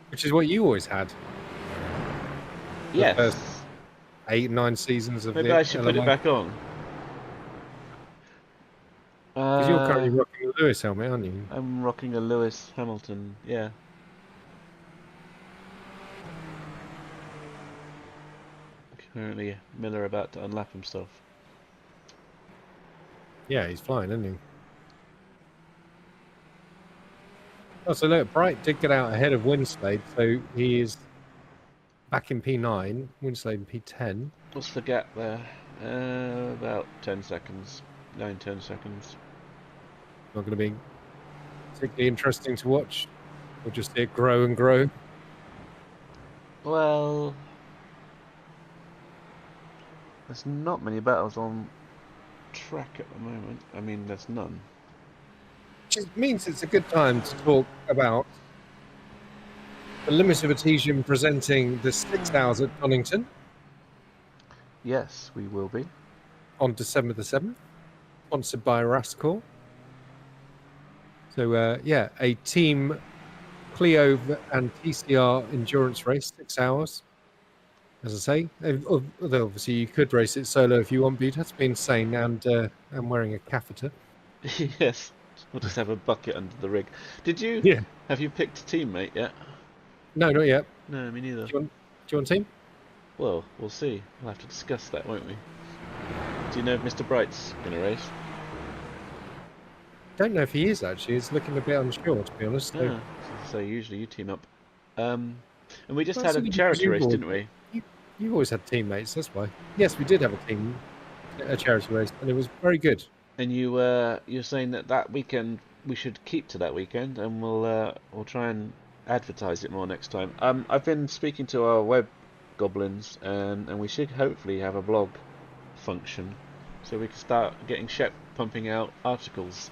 Which is what you always had. Yes. The first 8-9 seasons of Maybe the I should put it back on. Because you're currently rocking a Lewis helmet, aren't you? I'm rocking a Lewis Hamilton, yeah. Apparently Miller about to unlap himself. Yeah, he's flying, isn't he? Oh, so look, Bright did get out ahead of Winslade, so he is back in P9, Winslade in P10. What's the gap there? About 10 seconds. 9-10 seconds. Not going to be particularly interesting to watch. We'll just see it grow and grow. Well, there's not many battles on track at the moment. I mean, there's none. Which means it's a good time to talk about the Limit of Adhesion presenting the 6 hours at Donington. Yes, we will be. On December the 7th, sponsored by Rascal. So, yeah, a Team Clio and TCR endurance race, 6 hours. As I say, obviously you could race it solo if you want, but you'd have to be insane and wearing a catheter. Yes, we'll just have a bucket under the rig. Did you? Yeah. Have you picked a teammate yet? No, not yet. No, me neither. Do you want a team? Well, we'll see. We'll have to discuss that, won't we? Do you know if Mr. Bright's going to race? Don't know if he is actually. He's looking a bit unsure, to be honest. So, so usually you team up. And we just Well, had a so charity you race, always- didn't we? You've always had teammates, that's why. Yes, we did have a charity race, and it was very good. And you're saying that weekend we should keep to that weekend, and we'll try and advertise it more next time. I've been speaking to our web goblins, and we should hopefully have a blog function, so we can start getting Shep pumping out articles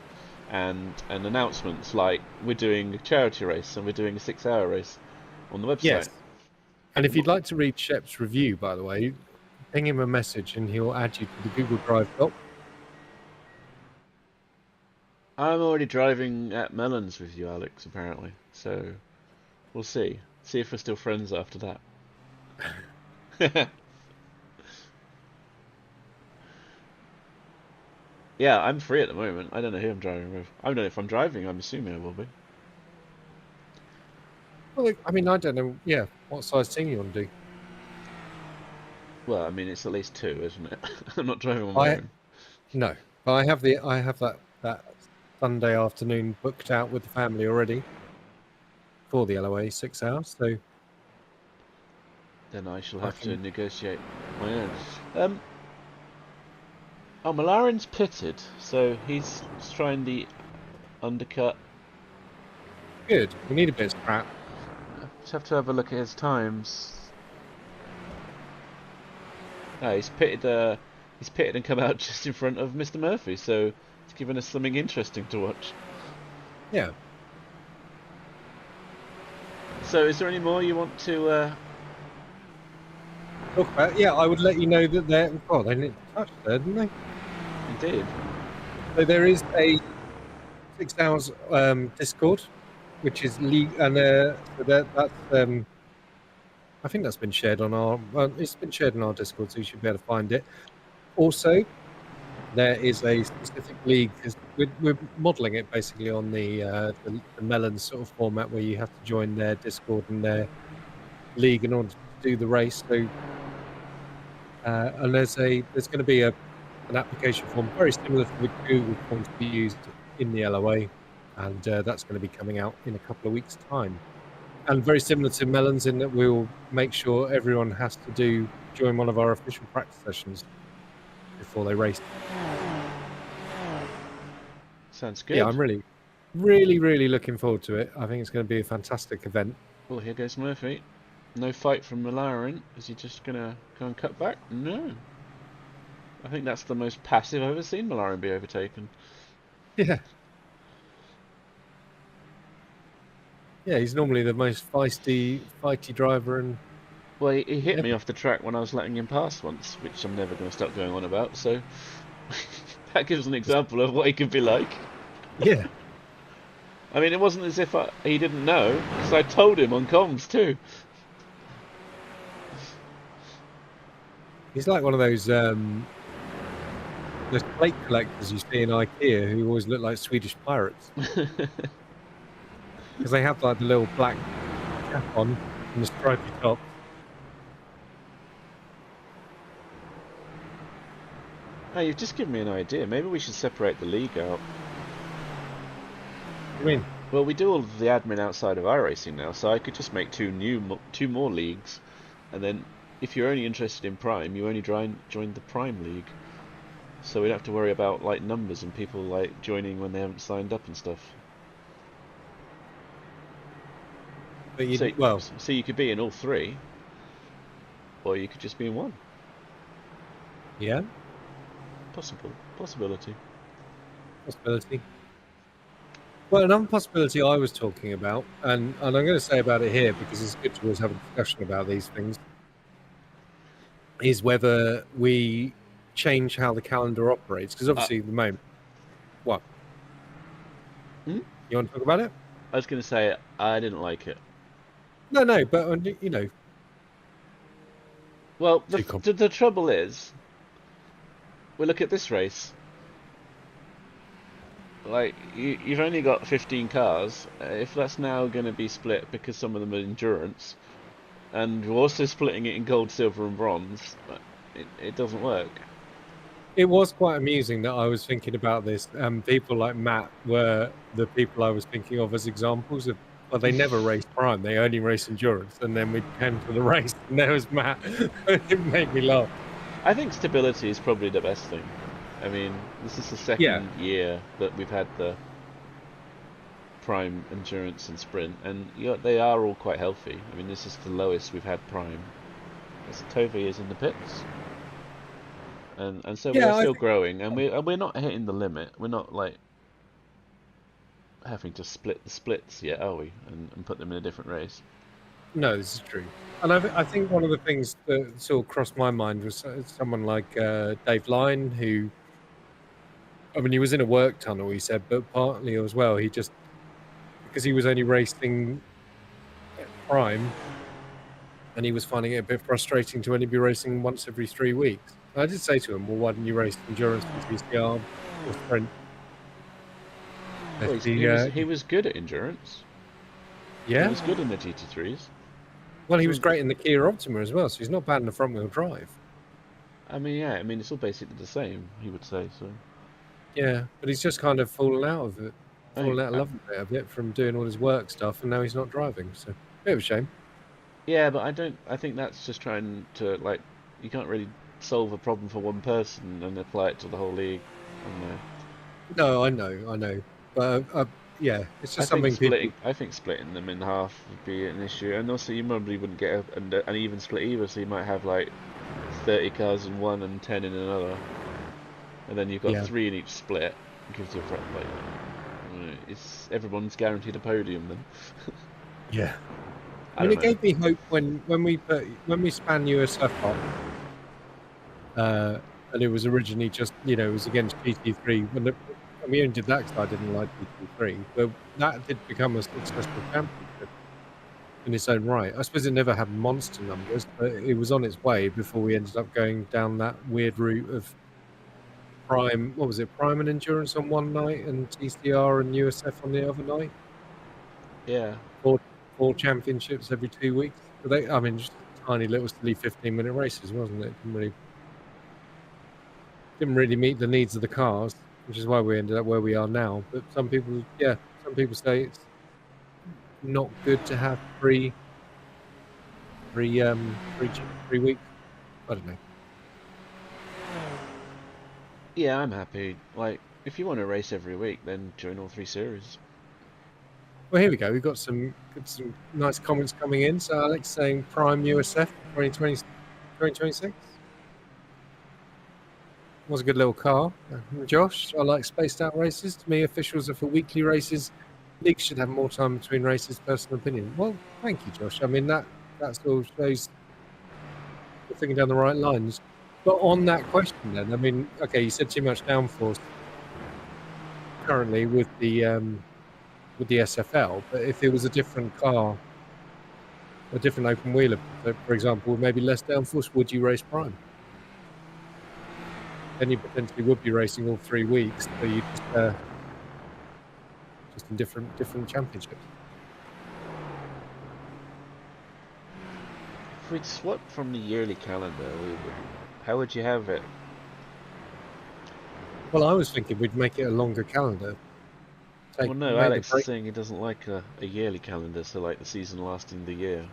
and announcements like we're doing a charity race and we're doing a 6-hour race on the website. Yes. And if you'd like to read Shep's review, by the way, ping him a message and he'll add you to the Google Drive doc. I'm already driving at Melons with you, Alex, apparently. So we'll see. See if we're still friends after that. Yeah, I'm free at the moment. I don't know who I'm driving with. I don't know if I'm driving. I'm assuming I will be. Well, I mean, I don't know. Yeah, what size team you want to do? Well, I mean, it's at least 2, isn't it? I'm not driving on my own. No, but I have that Sunday afternoon booked out with the family already for the LOA 6 hours. So then I shall have to negotiate my own. Oh, Malarin's pitted, so he's trying the undercut. Good. We need a bit of scrap. Just have to have a look at his times. No, he's pitted and come out just in front of Mr. Murphy, so it's given us something interesting to watch. Yeah. So, is there any more you want to talk about? Yeah, I would let you know that they're. Oh, they didn't touch there, didn't they? Indeed. So there is a 6 hours Discord, which is and so that's I think that's been shared on our. Well, it's been shared on our Discord, so you should be able to find it. Also, there is a specific league because we're modelling it basically on the Melons sort of format where you have to join their Discord and their league in order to do the race. So, and there's going to be an application form very similar to the Google forms to be used in the LOA, and that's going to be coming out in a couple of weeks' time. And very similar to Melons in that we'll make sure everyone has to join one of our official practice sessions before they race. Sounds good. Yeah, I'm really, really, really looking forward to it. I think it's going to be a fantastic event. Well, here goes Murphy. No fight from Malarin. Is he just going to go and cut back? No. I think that's the most passive I've ever seen Malarin be overtaken. Yeah. Yeah, he's normally the most fighty driver. And well, he hit me off the track when I was letting him pass once, which I'm never going to stop going on about. So that gives an example of what he could be like. Yeah. I mean, it wasn't as if he didn't know, because I told him on comms too. He's like one of those plate collectors you see in IKEA who always look like Swedish pirates. Because they have like the little black cap on and the stripy top. Oh, you've just given me an idea. Maybe we should separate the league out. I mean, Well, we do all of the admin outside of iRacing now, so I could just make two more leagues, and then if you're only interested in Prime, you only join the Prime League. So we don't have to worry about like numbers and people like joining when they haven't signed up and stuff. but So, well, so you could be in all three, or you could just be in one. yeah, Possibility. possibility. Well, another possibility I was talking about, and I'm going to say about it here because it's good to always have a discussion about these things, is whether we change how the calendar operates. Because obviously, at the moment, what? Hmm? You want to talk about it? I was going to say I didn't like it. No, but Well, too com- the trouble is, we look at this race. Like you've only got 15 cars. If that's now going to be split because some of them are endurance, and we're also splitting it in gold, silver, and bronze, it doesn't work. It was quite amusing that I was thinking about this. People like Matt were the people I was thinking of as examples of. Well, they never race Prime; they only race endurance. And then we came to the race, and there was Matt. It made me laugh. I think stability is probably the best thing. I mean, this is the Yeah, second year that we've had the Prime endurance and sprint, and they are all quite healthy. I mean, this is the lowest we've had Prime. As Tovi is in the pits. And so we are yeah. still growing, and we're not hitting the limit. We're not like having to split the splits yet, are we? And put them in a different race. No, this is true. And I think one of the things that sort of crossed my mind was someone like Dave Lyon, who, I mean, he was in a work tunnel, he said, but partly as well, he just, because he was only racing at Prime, and he was finding it a bit frustrating to only be racing once every 3 weeks. And I did say to him, well, why didn't you race endurance and TCR or sprint? Well, he was good at endurance. He Yeah. was good in the GT3s. Well, he was great in the Kia Optima as well, so he's not bad in the front wheel drive. I mean, yeah. I mean, it's all basically the same. He would say so. Yeah, but he's just kind of fallen out of it, I, fallen out of I, love of it from doing all his work stuff, and now he's not driving. So, bit of a shame. yeah, but I don't. I think that's just trying to like. You can't really solve a problem for one person and apply it to the whole league. I don't know. No, I know, but yeah, it's just something people. I think splitting them in half would be an issue, and also you probably wouldn't get an even split either. So you might have like 30 cars in one and 10 in another, and then you've got Yeah, 3 in each split. It gives you like it's everyone's guaranteed a podium then. yeah. I I mean, don't it know. gave me hope when we span USF up, and it was originally just it was against GT3 and we only did that because I didn't like GT3, but that did become a successful championship in its own right. I suppose it never had monster numbers, but it was on its way before we ended up going down that weird route of Prime. What was it? Prime and Endurance on one night, and TCR and USF on the other night. Yeah, Four championships every 2 weeks. But I mean, just tiny little silly 15-minute races, wasn't it? Didn't really meet the needs of the cars, which is why we ended up where we are now. But some people say it's not good to have three weeks. I don't know. yeah, I'm happy. Like, if you want to race every week, then join all 3 series. Well, here we go. We've got some nice comments coming in. So Alex saying Prime USF 2026 was a good little car. Josh, I like spaced out races. To me, officials are for weekly races. Leagues should have more time between races. Personal opinion. Well, thank you, Josh. I mean that all shows you're thinking down the right lines. But on that question, then, I mean, okay, you said too much downforce currently with the SFL, but if it was a different car, a different open wheeler, for example, with maybe less downforce, would you race Prime? Then you potentially would be racing all 3 weeks, so you just in different championships. If we'd swap from the yearly calendar, how would you have it? Well, I was thinking we'd make it a longer calendar. Well, no, Make the Alex is break. saying he doesn't like a yearly calendar, so like the season lasting the year.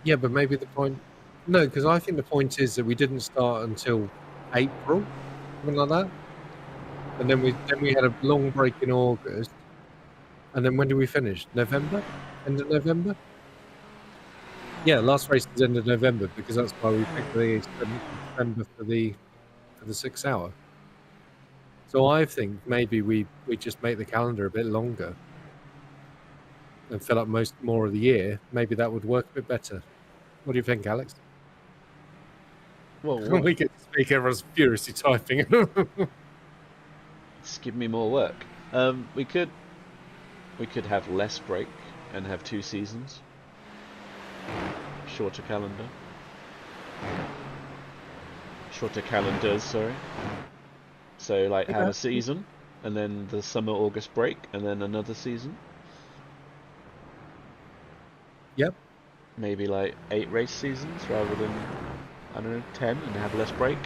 Yeah, but maybe the point. No, because I think the point is that we didn't start until April, something like that, and then we had a long break in August, and then when did we finish? November, end of November. Yeah, last race is end of November because that's why we picked the 7th of December for the 6 hour. So I think maybe we just make the calendar a bit longer and fill up more of the year. Maybe that would work a bit better. What do you think, Alex? Well, what? We get to speak, everyone's furiously typing. Just give me more work. We could have less break and have 2 seasons. Shorter calendar. Shorter calendars, sorry. So like have a season, and then the summer August break, and then another season. Yep. Maybe like 8 race seasons rather than, I don't know, 10, and have less break.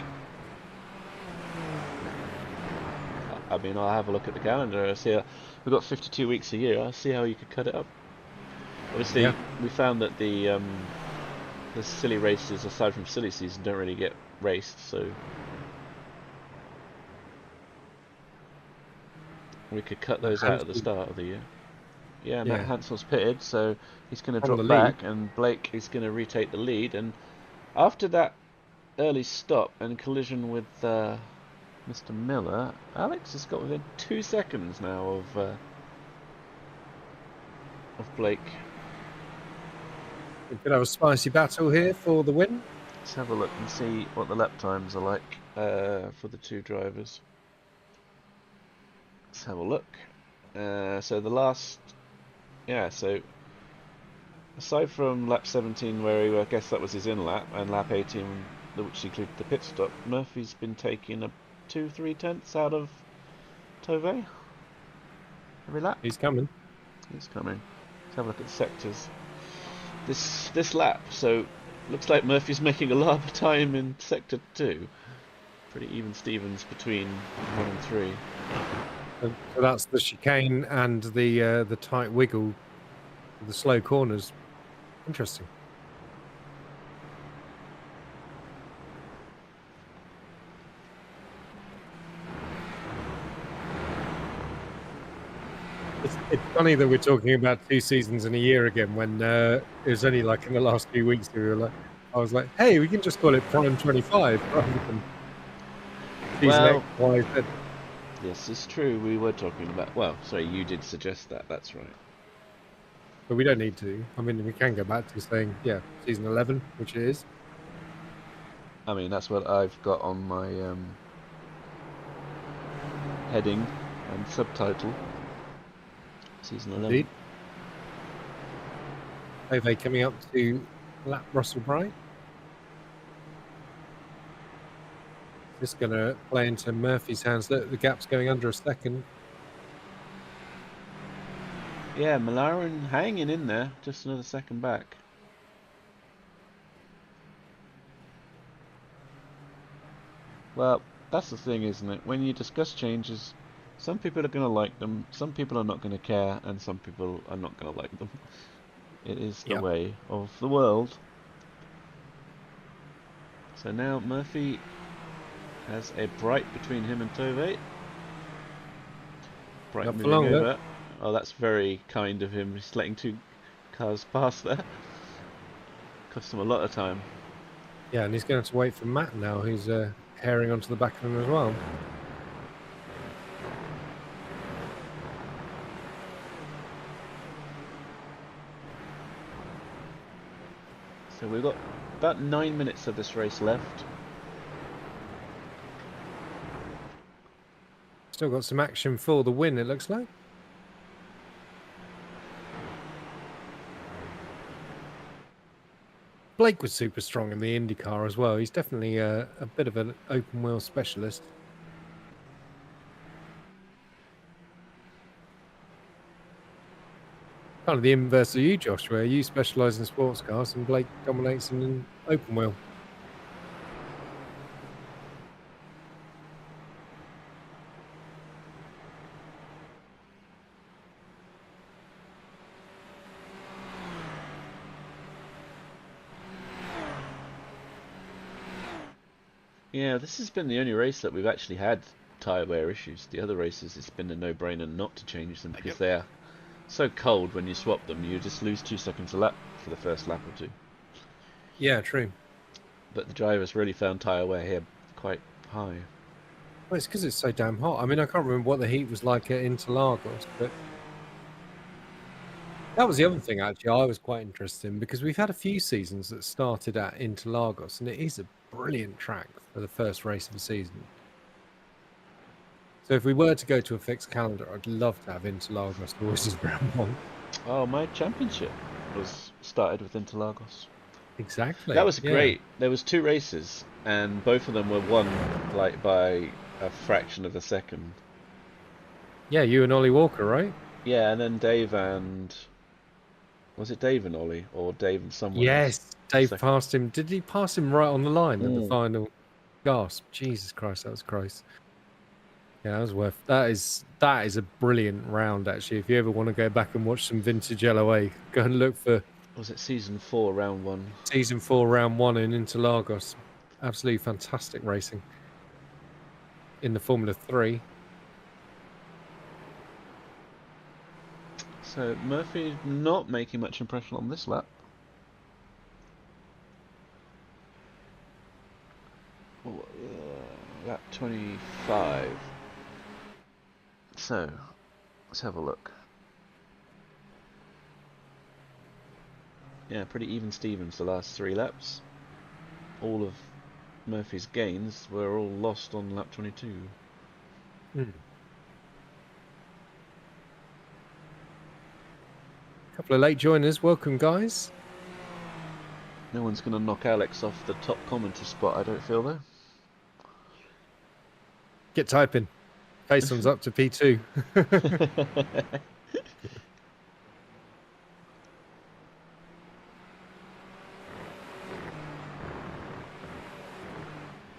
I mean, I'll have a look at the calendar. I'll see. We've got 52 weeks a year. I'll see how you could cut it up. Obviously, Yeah. we found that the silly races, aside from silly season, don't really get raced. So we could cut those out at the start of the year. Yeah, Matt Hansel's pitted, so he's going to drop back, and Blake is going to retake the lead. And after that early stop and collision with Mr. Miller, Alex has got within 2 seconds now of Blake. We could have a spicy battle here for the win. Let's have a look and see what the lap times are like for the 2 drivers. Let's have a look. So the last, so aside from lap 17, where I guess that was his in lap, and lap 18, which included the pit stop, Murphy's been taking a 2-3 tenths out of Tove every lap. He's coming. He's coming. Let's have a look at the sectors. This lap, so looks like Murphy's making a lot of time in sector 2. Pretty even Stevens between 1 and 3. So that's the chicane and the tight wiggle, the slow corners. Interesting. It's funny that we're talking about 2 seasons in a year again when it was only like in the last few weeks we were like, I was like, hey, we can just call it Prime 25 rather than season X, Y, Z. Yes, it's true. We were talking about. Well, sorry, you did suggest that. That's right. But we don't need to. I mean, we can go back to saying, season 11, which it is. I mean, that's what I've got on my heading and subtitle. Season 11. Indeed. Ove coming up to lap Russell Bright. Just going to play into Murphy's hands. Look, the gap's going under a second. Yeah, Malaren hanging in there, just another second back. Well, that's the thing, isn't it? When you discuss changes, some people are going to like them, some people are not going to care, and some people are not going to like them. It is the way of the world. So now Murphy has a Bright between him and Tove. Bright moving over. Oh, that's very kind of him, just letting 2 cars pass there. Cost him a lot of time. Yeah, and he's going to have to wait for Matt now, who's herring onto the back of him as well. So we've got about 9 minutes of this race left. Still got some action for the win, it looks like. Blake was super strong in the IndyCar as well. He's definitely a bit of an open wheel specialist. Kind of the inverse of you, Josh, where you specialise in sports cars and Blake dominates in an open wheel. Yeah, this has been the only race that we've actually had tyre wear issues. The other races, it's been a no-brainer not to change them because they're so cold when you swap them. You just lose 2 seconds a lap for the first lap or two. Yeah, true. But the drivers really found tyre wear here quite high. Well, it's because it's so damn hot. I mean, I can't remember what the heat was like at Interlagos, but that was the other thing, actually, I was quite interested in, because we've had a few seasons that started at Interlagos, and it is a brilliant track for the first race of the season. So if we were to go to a fixed calendar, I'd love to have Interlagos always as round one. Oh, my championship was started with Interlagos. Exactly. That was Yeah. great. There was 2 races, and both of them were won like by a fraction of a second. Yeah, you and Ollie Walker, right? Yeah, and then Dave and... Was it Dave and Ollie? Or Dave and someone else? Yes. Dave Second. passed him. Did he pass him right on the line at the Mm. final gasp? Jesus Christ, that was close. Yeah, that was worth. That is a brilliant round, actually. If you ever want to go back and watch some vintage LOA, go and look for Was it season 4, round 1? season 4, round 1 in Interlagos. Absolutely fantastic racing in the Formula 3. So Murphy not making much impression on this lap. Lap 25. So, let's have a look. Yeah, pretty even Stevens the last 3 laps. All of Murphy's gains were all lost on lap 22. Couple of late joiners. Welcome, guys. No one's going to knock Alex off the top commenter spot, I don't feel, though. Get typing. Payson's up to P2.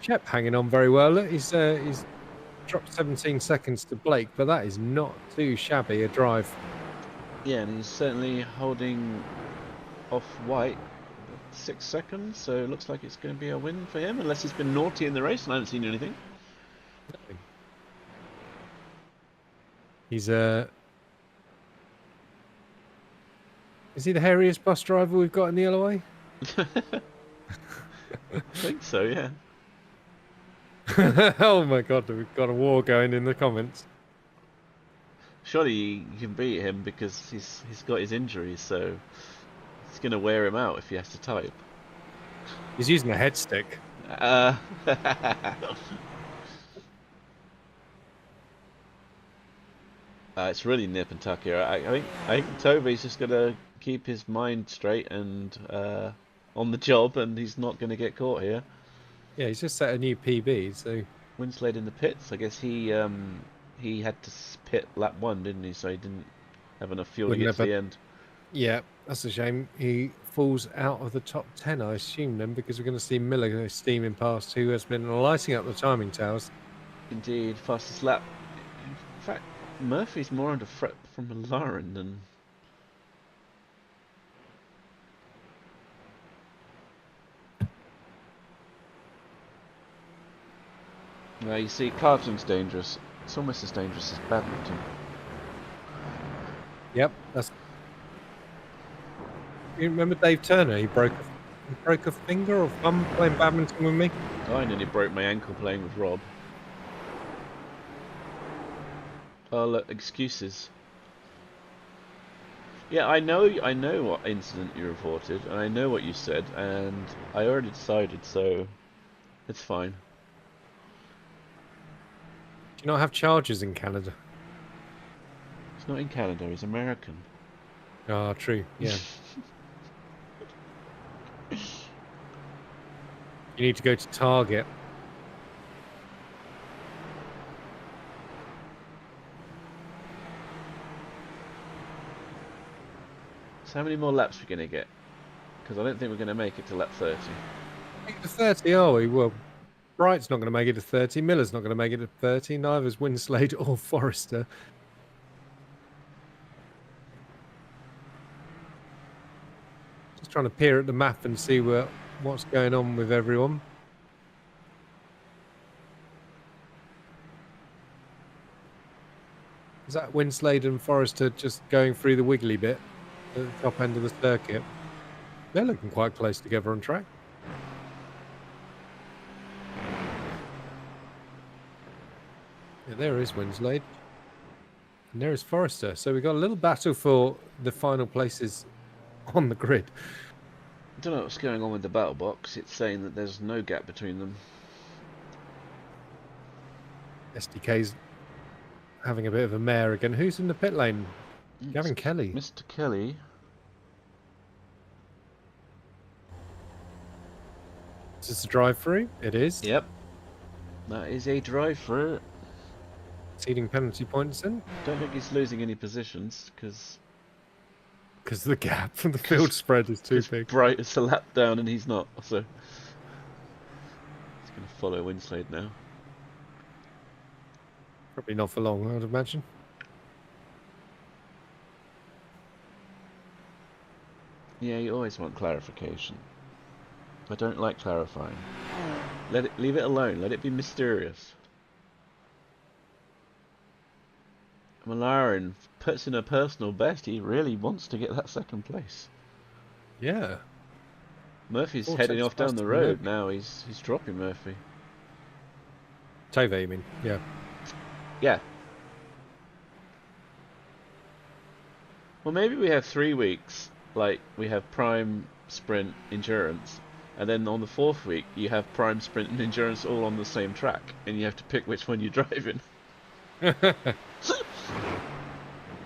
Shep hanging on very well. Look, he's dropped 17 seconds to Blake, but that is not too shabby a drive. Yeah, and he's certainly holding off White 6 seconds, so it looks like it's going to be a win for him, unless he's been naughty in the race and I haven't seen anything. He's is he the hairiest bus driver we've got in the LOA? I think so, yeah. Oh my god, we've got a war going in the comments. Surely you can beat him because he's got his injuries, so it's going to wear him out if he has to type. He's using a head stick. It's really nip and tuck here. I think Toby's just going to keep his mind straight and on the job, and he's not going to get caught here. Yeah, he's just set a new PB, so... Winslade in the pits. I guess he had to pit lap 1, didn't he? So he didn't have enough fuel to get to the end. Yeah, that's a shame. He falls out of the top 10, I assume, then, because we're going to see Miller steaming past, who has been lighting up the timing towers. Indeed, fastest lap. In fact, Murphy's more under threat from McLaren than... Well, you see, karting's dangerous. It's almost as dangerous as badminton. Yep, that's... You remember Dave Turner? He broke a finger or thumb playing badminton with me? I nearly broke my ankle playing with Rob. Oh, look, excuses. Yeah, I know what incident you reported, and I know what you said, and I already decided, so it's fine. Do you not have charges in Canada? He's not in Canada, he's American. Ah, true, yeah. You need to go to Target. So how many more laps are we going to get? Because I don't think we're going to make it to lap 30. Make it to 30, are we? Well, Bright's not going to make it to 30. Miller's not going to make it to 30. Neither's Winslade or Forrester. Just trying to peer at the map and see what's going on with everyone. that Winslade and Forrester just going through the wiggly bit at the top end of the circuit. They're looking quite close together on track. Yeah, there is Winslade. And there is Forrester. So we've got a little battle for the final places on the grid. I don't know what's going on with the battle box. It's saying that there's no gap between them. SDK's having a bit of a mare again. Who's in the pit lane? Gavin Kelly. Mr. Kelly. Is this a drive-through? It is. Yep. That is a drive-through. Ceding penalty points in. Don't think he's losing any positions, because the gap from the field spread is too big. Bright is a lap down and he's not, so he's going to follow Winslade now. Probably not for long, I would imagine. Yeah, you always want clarification. I don't like clarifying. Leave it alone. Let it be mysterious. Malarin puts in a personal best. He really wants to get that second place. Yeah. Murphy's heading off down the road now. He's dropping Murphy. Tove, you mean? Yeah. Yeah. Well, maybe we have 3 weeks. Like, we have prime, sprint, endurance. And then on the 4th week, you have prime, sprint, and endurance all on the same track. And you have to pick which one you're driving.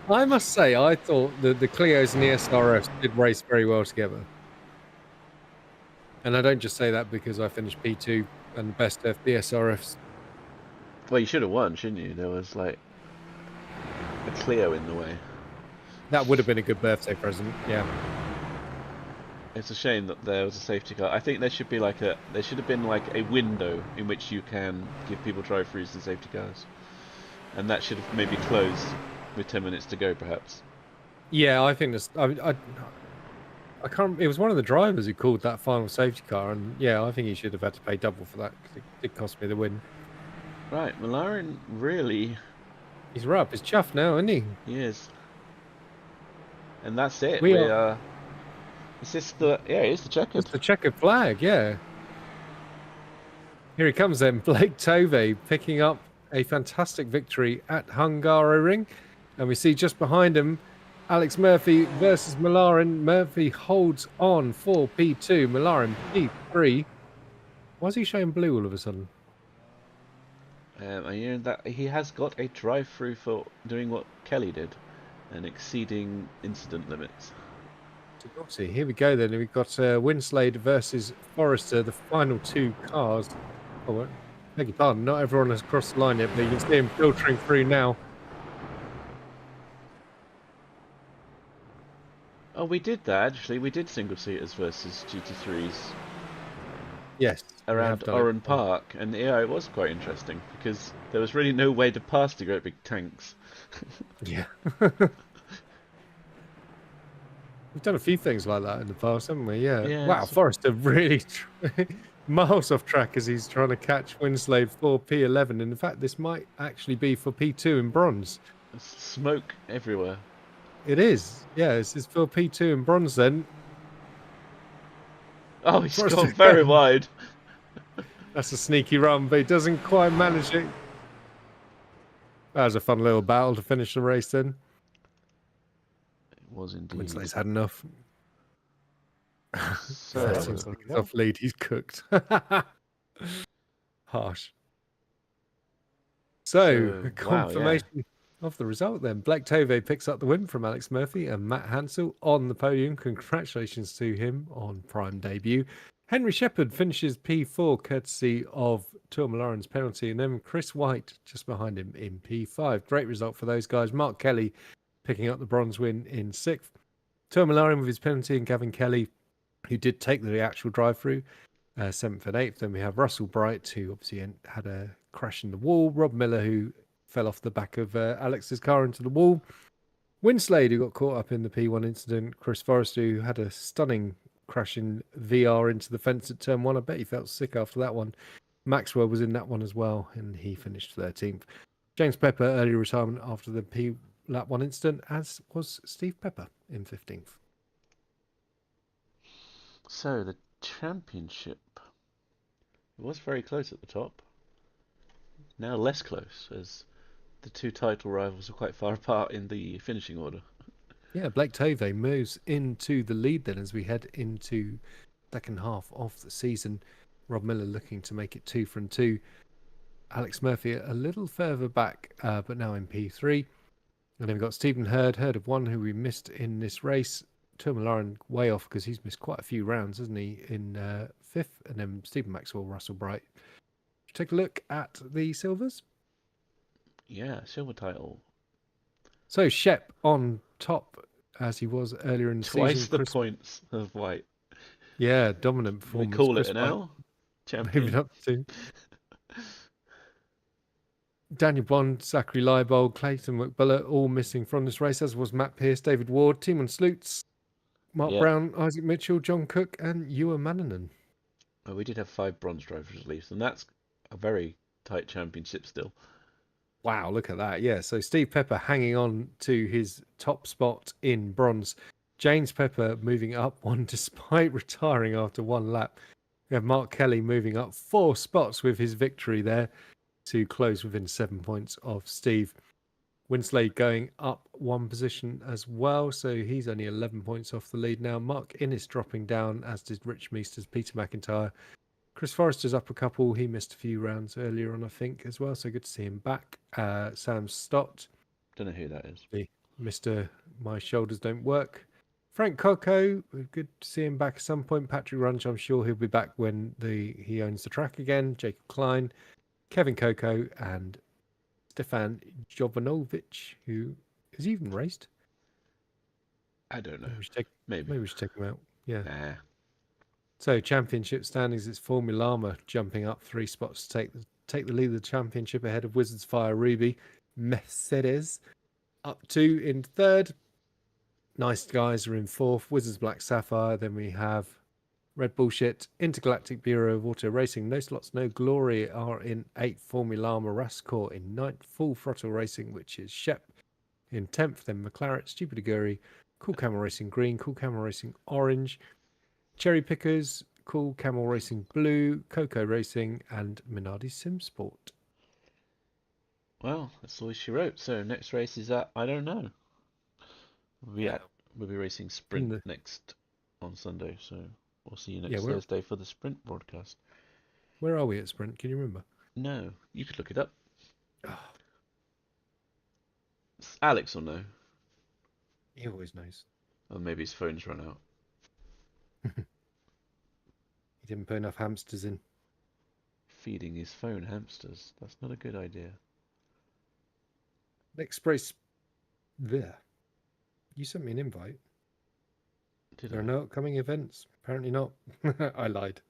I must say, I thought the Clios and the SRFs did race very well together. And I don't just say that because I finished P2 and the best of the SRFs. Well, you should have won, shouldn't you? There was, like, a Clio in the way. That would have been a good birthday present, yeah. It's a shame that there was a safety car. I think there should be there should have been like a window in which you can give people drive-throughs and safety cars. And that should have maybe closed with 10 minutes to go, perhaps. Yeah, I think this. I can't. It was one of the drivers who called that final safety car, and yeah, I think he should have had to pay double for that because it did cost me the win. Right, Malarin really. He's up. He's chuffed now, isn't he? He is. And that's it. We are. Is this the? Yeah, it's the checkered. It's the checkered flag. Yeah. Here he comes then, Blake Tove picking up a fantastic victory at Hungary, and we see just behind him Alex Murphy versus Malarin. Murphy holds on for P2, Malarin P3. Why is he showing blue all of a sudden? I hear that he has got a drive-through for doing what Kelly did and exceeding incident limits. Here we go then. We've got Winslade versus Forrester, the final 2 cars. Oh, beg your pardon, not everyone has crossed the line yet, but you can see him filtering through now. Oh, we did that actually. We did single-seaters versus GT3s. Yes. Around Oran Park, and yeah, it was quite interesting because there was really no way to pass the great big tanks. Yeah. We've done a few things like that in the past, haven't we? Yeah. Wow, Forrester really miles off track as he's trying to catch Winslade for P11. And in fact, this might actually be for P2 in bronze. There's smoke everywhere. It is. Yeah, this is for P2 in bronze then. Oh, he's gone very wide. That's a sneaky run, but he doesn't quite manage it. That was a fun little battle to finish the race then. It was indeed. Winslade's had enough. So, seems like he's off lead. He's cooked. Harsh. So confirmation of the result then. Blake Tove picks up the win from Alex Murphy and Matt Hansel on the podium. Congratulations to him on prime debut. Henry Shepherd finishes P4 courtesy of Tour Malarin's penalty, and then Chris White just behind him in P5. Great result for those guys. Mark Kelly picking up the bronze win in 6th. Tour Malarin with his penalty, and Gavin Kelly, who did take the actual drive-through, 7th and 8th. Then we have Russell Bright, who obviously had a crash in the wall. Rob Miller, who fell off the back of Alex's car into the wall. Winslade, who got caught up in the P1 incident. Chris Forrester, who had a stunning crash in VR into the fence at turn 1. I bet he felt sick after that one. Maxwell was in that one as well, and he finished 13th. James Pepper, early retirement after the P lap 1 incident, as was Steve Pepper in 15th. So the championship. It was very close at the top. Now less close, as the two title rivals are quite far apart in the finishing order. Yeah, Blake Tove moves into the lead then as we head into second half of the season. Rob Miller looking to make it 2 from 2. Alex Murphy a little further back, but now in P3. And then we've got Stephen Hurd of one who we missed in this race. Tourmaline way off because he's missed quite a few rounds, hasn't he, in 5th. And then Stephen Maxwell, Russell Bright. Take a look at the silvers. Yeah, silver title. So Shep on top as he was earlier in the Twice season. the points of White. Yeah, dominant performance. We call Chris it now. Champion. Moving up to Daniel Bond, Zachary Leibold, Clayton McBullough, all missing from this race, as was Matt Pearce, David Ward, Timon Sloots, Mark Brown, Isaac Mitchell, John Cook, and Ewan Mannanen. Oh, we did have 5 bronze drivers at least, and that's a very tight championship still. Wow, look at that. Yeah, so Steve Pepper hanging on to his top spot in bronze. James Pepper moving up one despite retiring after 1 lap. We have Mark Kelly moving up 4 spots with his victory there to close within 7 points of Steve. Winsley going up 1 position as well, so he's only 11 points off the lead now. Mark Innes dropping down, as did Rich Meesters, Peter McIntyre. Chris Forrester's up a couple. He missed a few rounds earlier on, I think, as well, so good to see him back. Sam Stott. Don't know who that is. Mr. My Shoulders Don't Work. Frank Coco, good to see him back at some point. Patrick Runch, I'm sure he'll be back when he owns the track again. Jacob Klein, Kevin Coco, and Stefan Jovanovic, who has even raced. I don't know. Maybe we should take him out. Yeah. Nah. So championship standings, it's Formulama jumping up 3 spots to take the lead of the championship ahead of Wizards Fire Ruby. Mercedes up 2 in 3rd. Nice Guys are in 4th. Wizards Black Sapphire. Then we have Red Bullshit, Intergalactic Bureau of Auto Racing, No Slots, No Glory are in 8th. Formulama Rascor in 9th. Full Throttle Racing, which is Shep in 10th. Then McLaren, Stupid Aguri, Cool Camel Racing Green, Cool Camel Racing Orange, Cherry Pickers, Cool Camel Racing Blue, Coco Racing, and Minardi Sim Sport. Well, that's all she wrote. So next race is at, I don't know. We'll be racing Sprint next on Sunday, so we'll see you next Thursday for the Sprint broadcast. Where are we at Sprint? Can you remember? No, you could look it up. Alex will know. He always knows. Or maybe his phone's run out. He didn't put enough hamsters in. Feeding his phone hamsters. That's not a good idea. Next race. There. You sent me an invite. There are no upcoming events. Apparently not. I lied.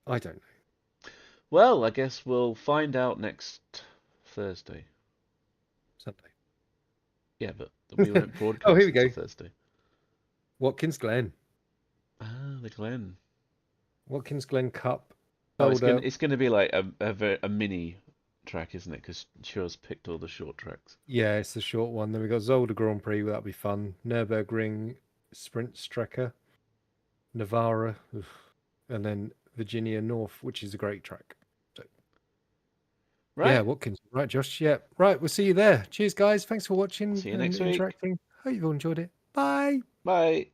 I don't know. Well, I guess we'll find out next Thursday. Sunday. Yeah, but we won't broadcast here we go. Thursday. Watkins Glen. Ah, the Glen. Watkins Glen Cup. Oh, it's going to be like a mini track, isn't it? Because Shaw's picked all the short tracks. Yeah, it's the short one. Then we've got Zolder Grand Prix. That'll be fun. Nürburgring Sprint Strecker. Navarra. And then Virginia North, which is a great track. So, right. Yeah, Watkins. Right, Josh. Yeah. Right, we'll see you there. Cheers, guys. Thanks for watching. See you next week. Interacting. Hope you've all enjoyed it. Bye. Bye.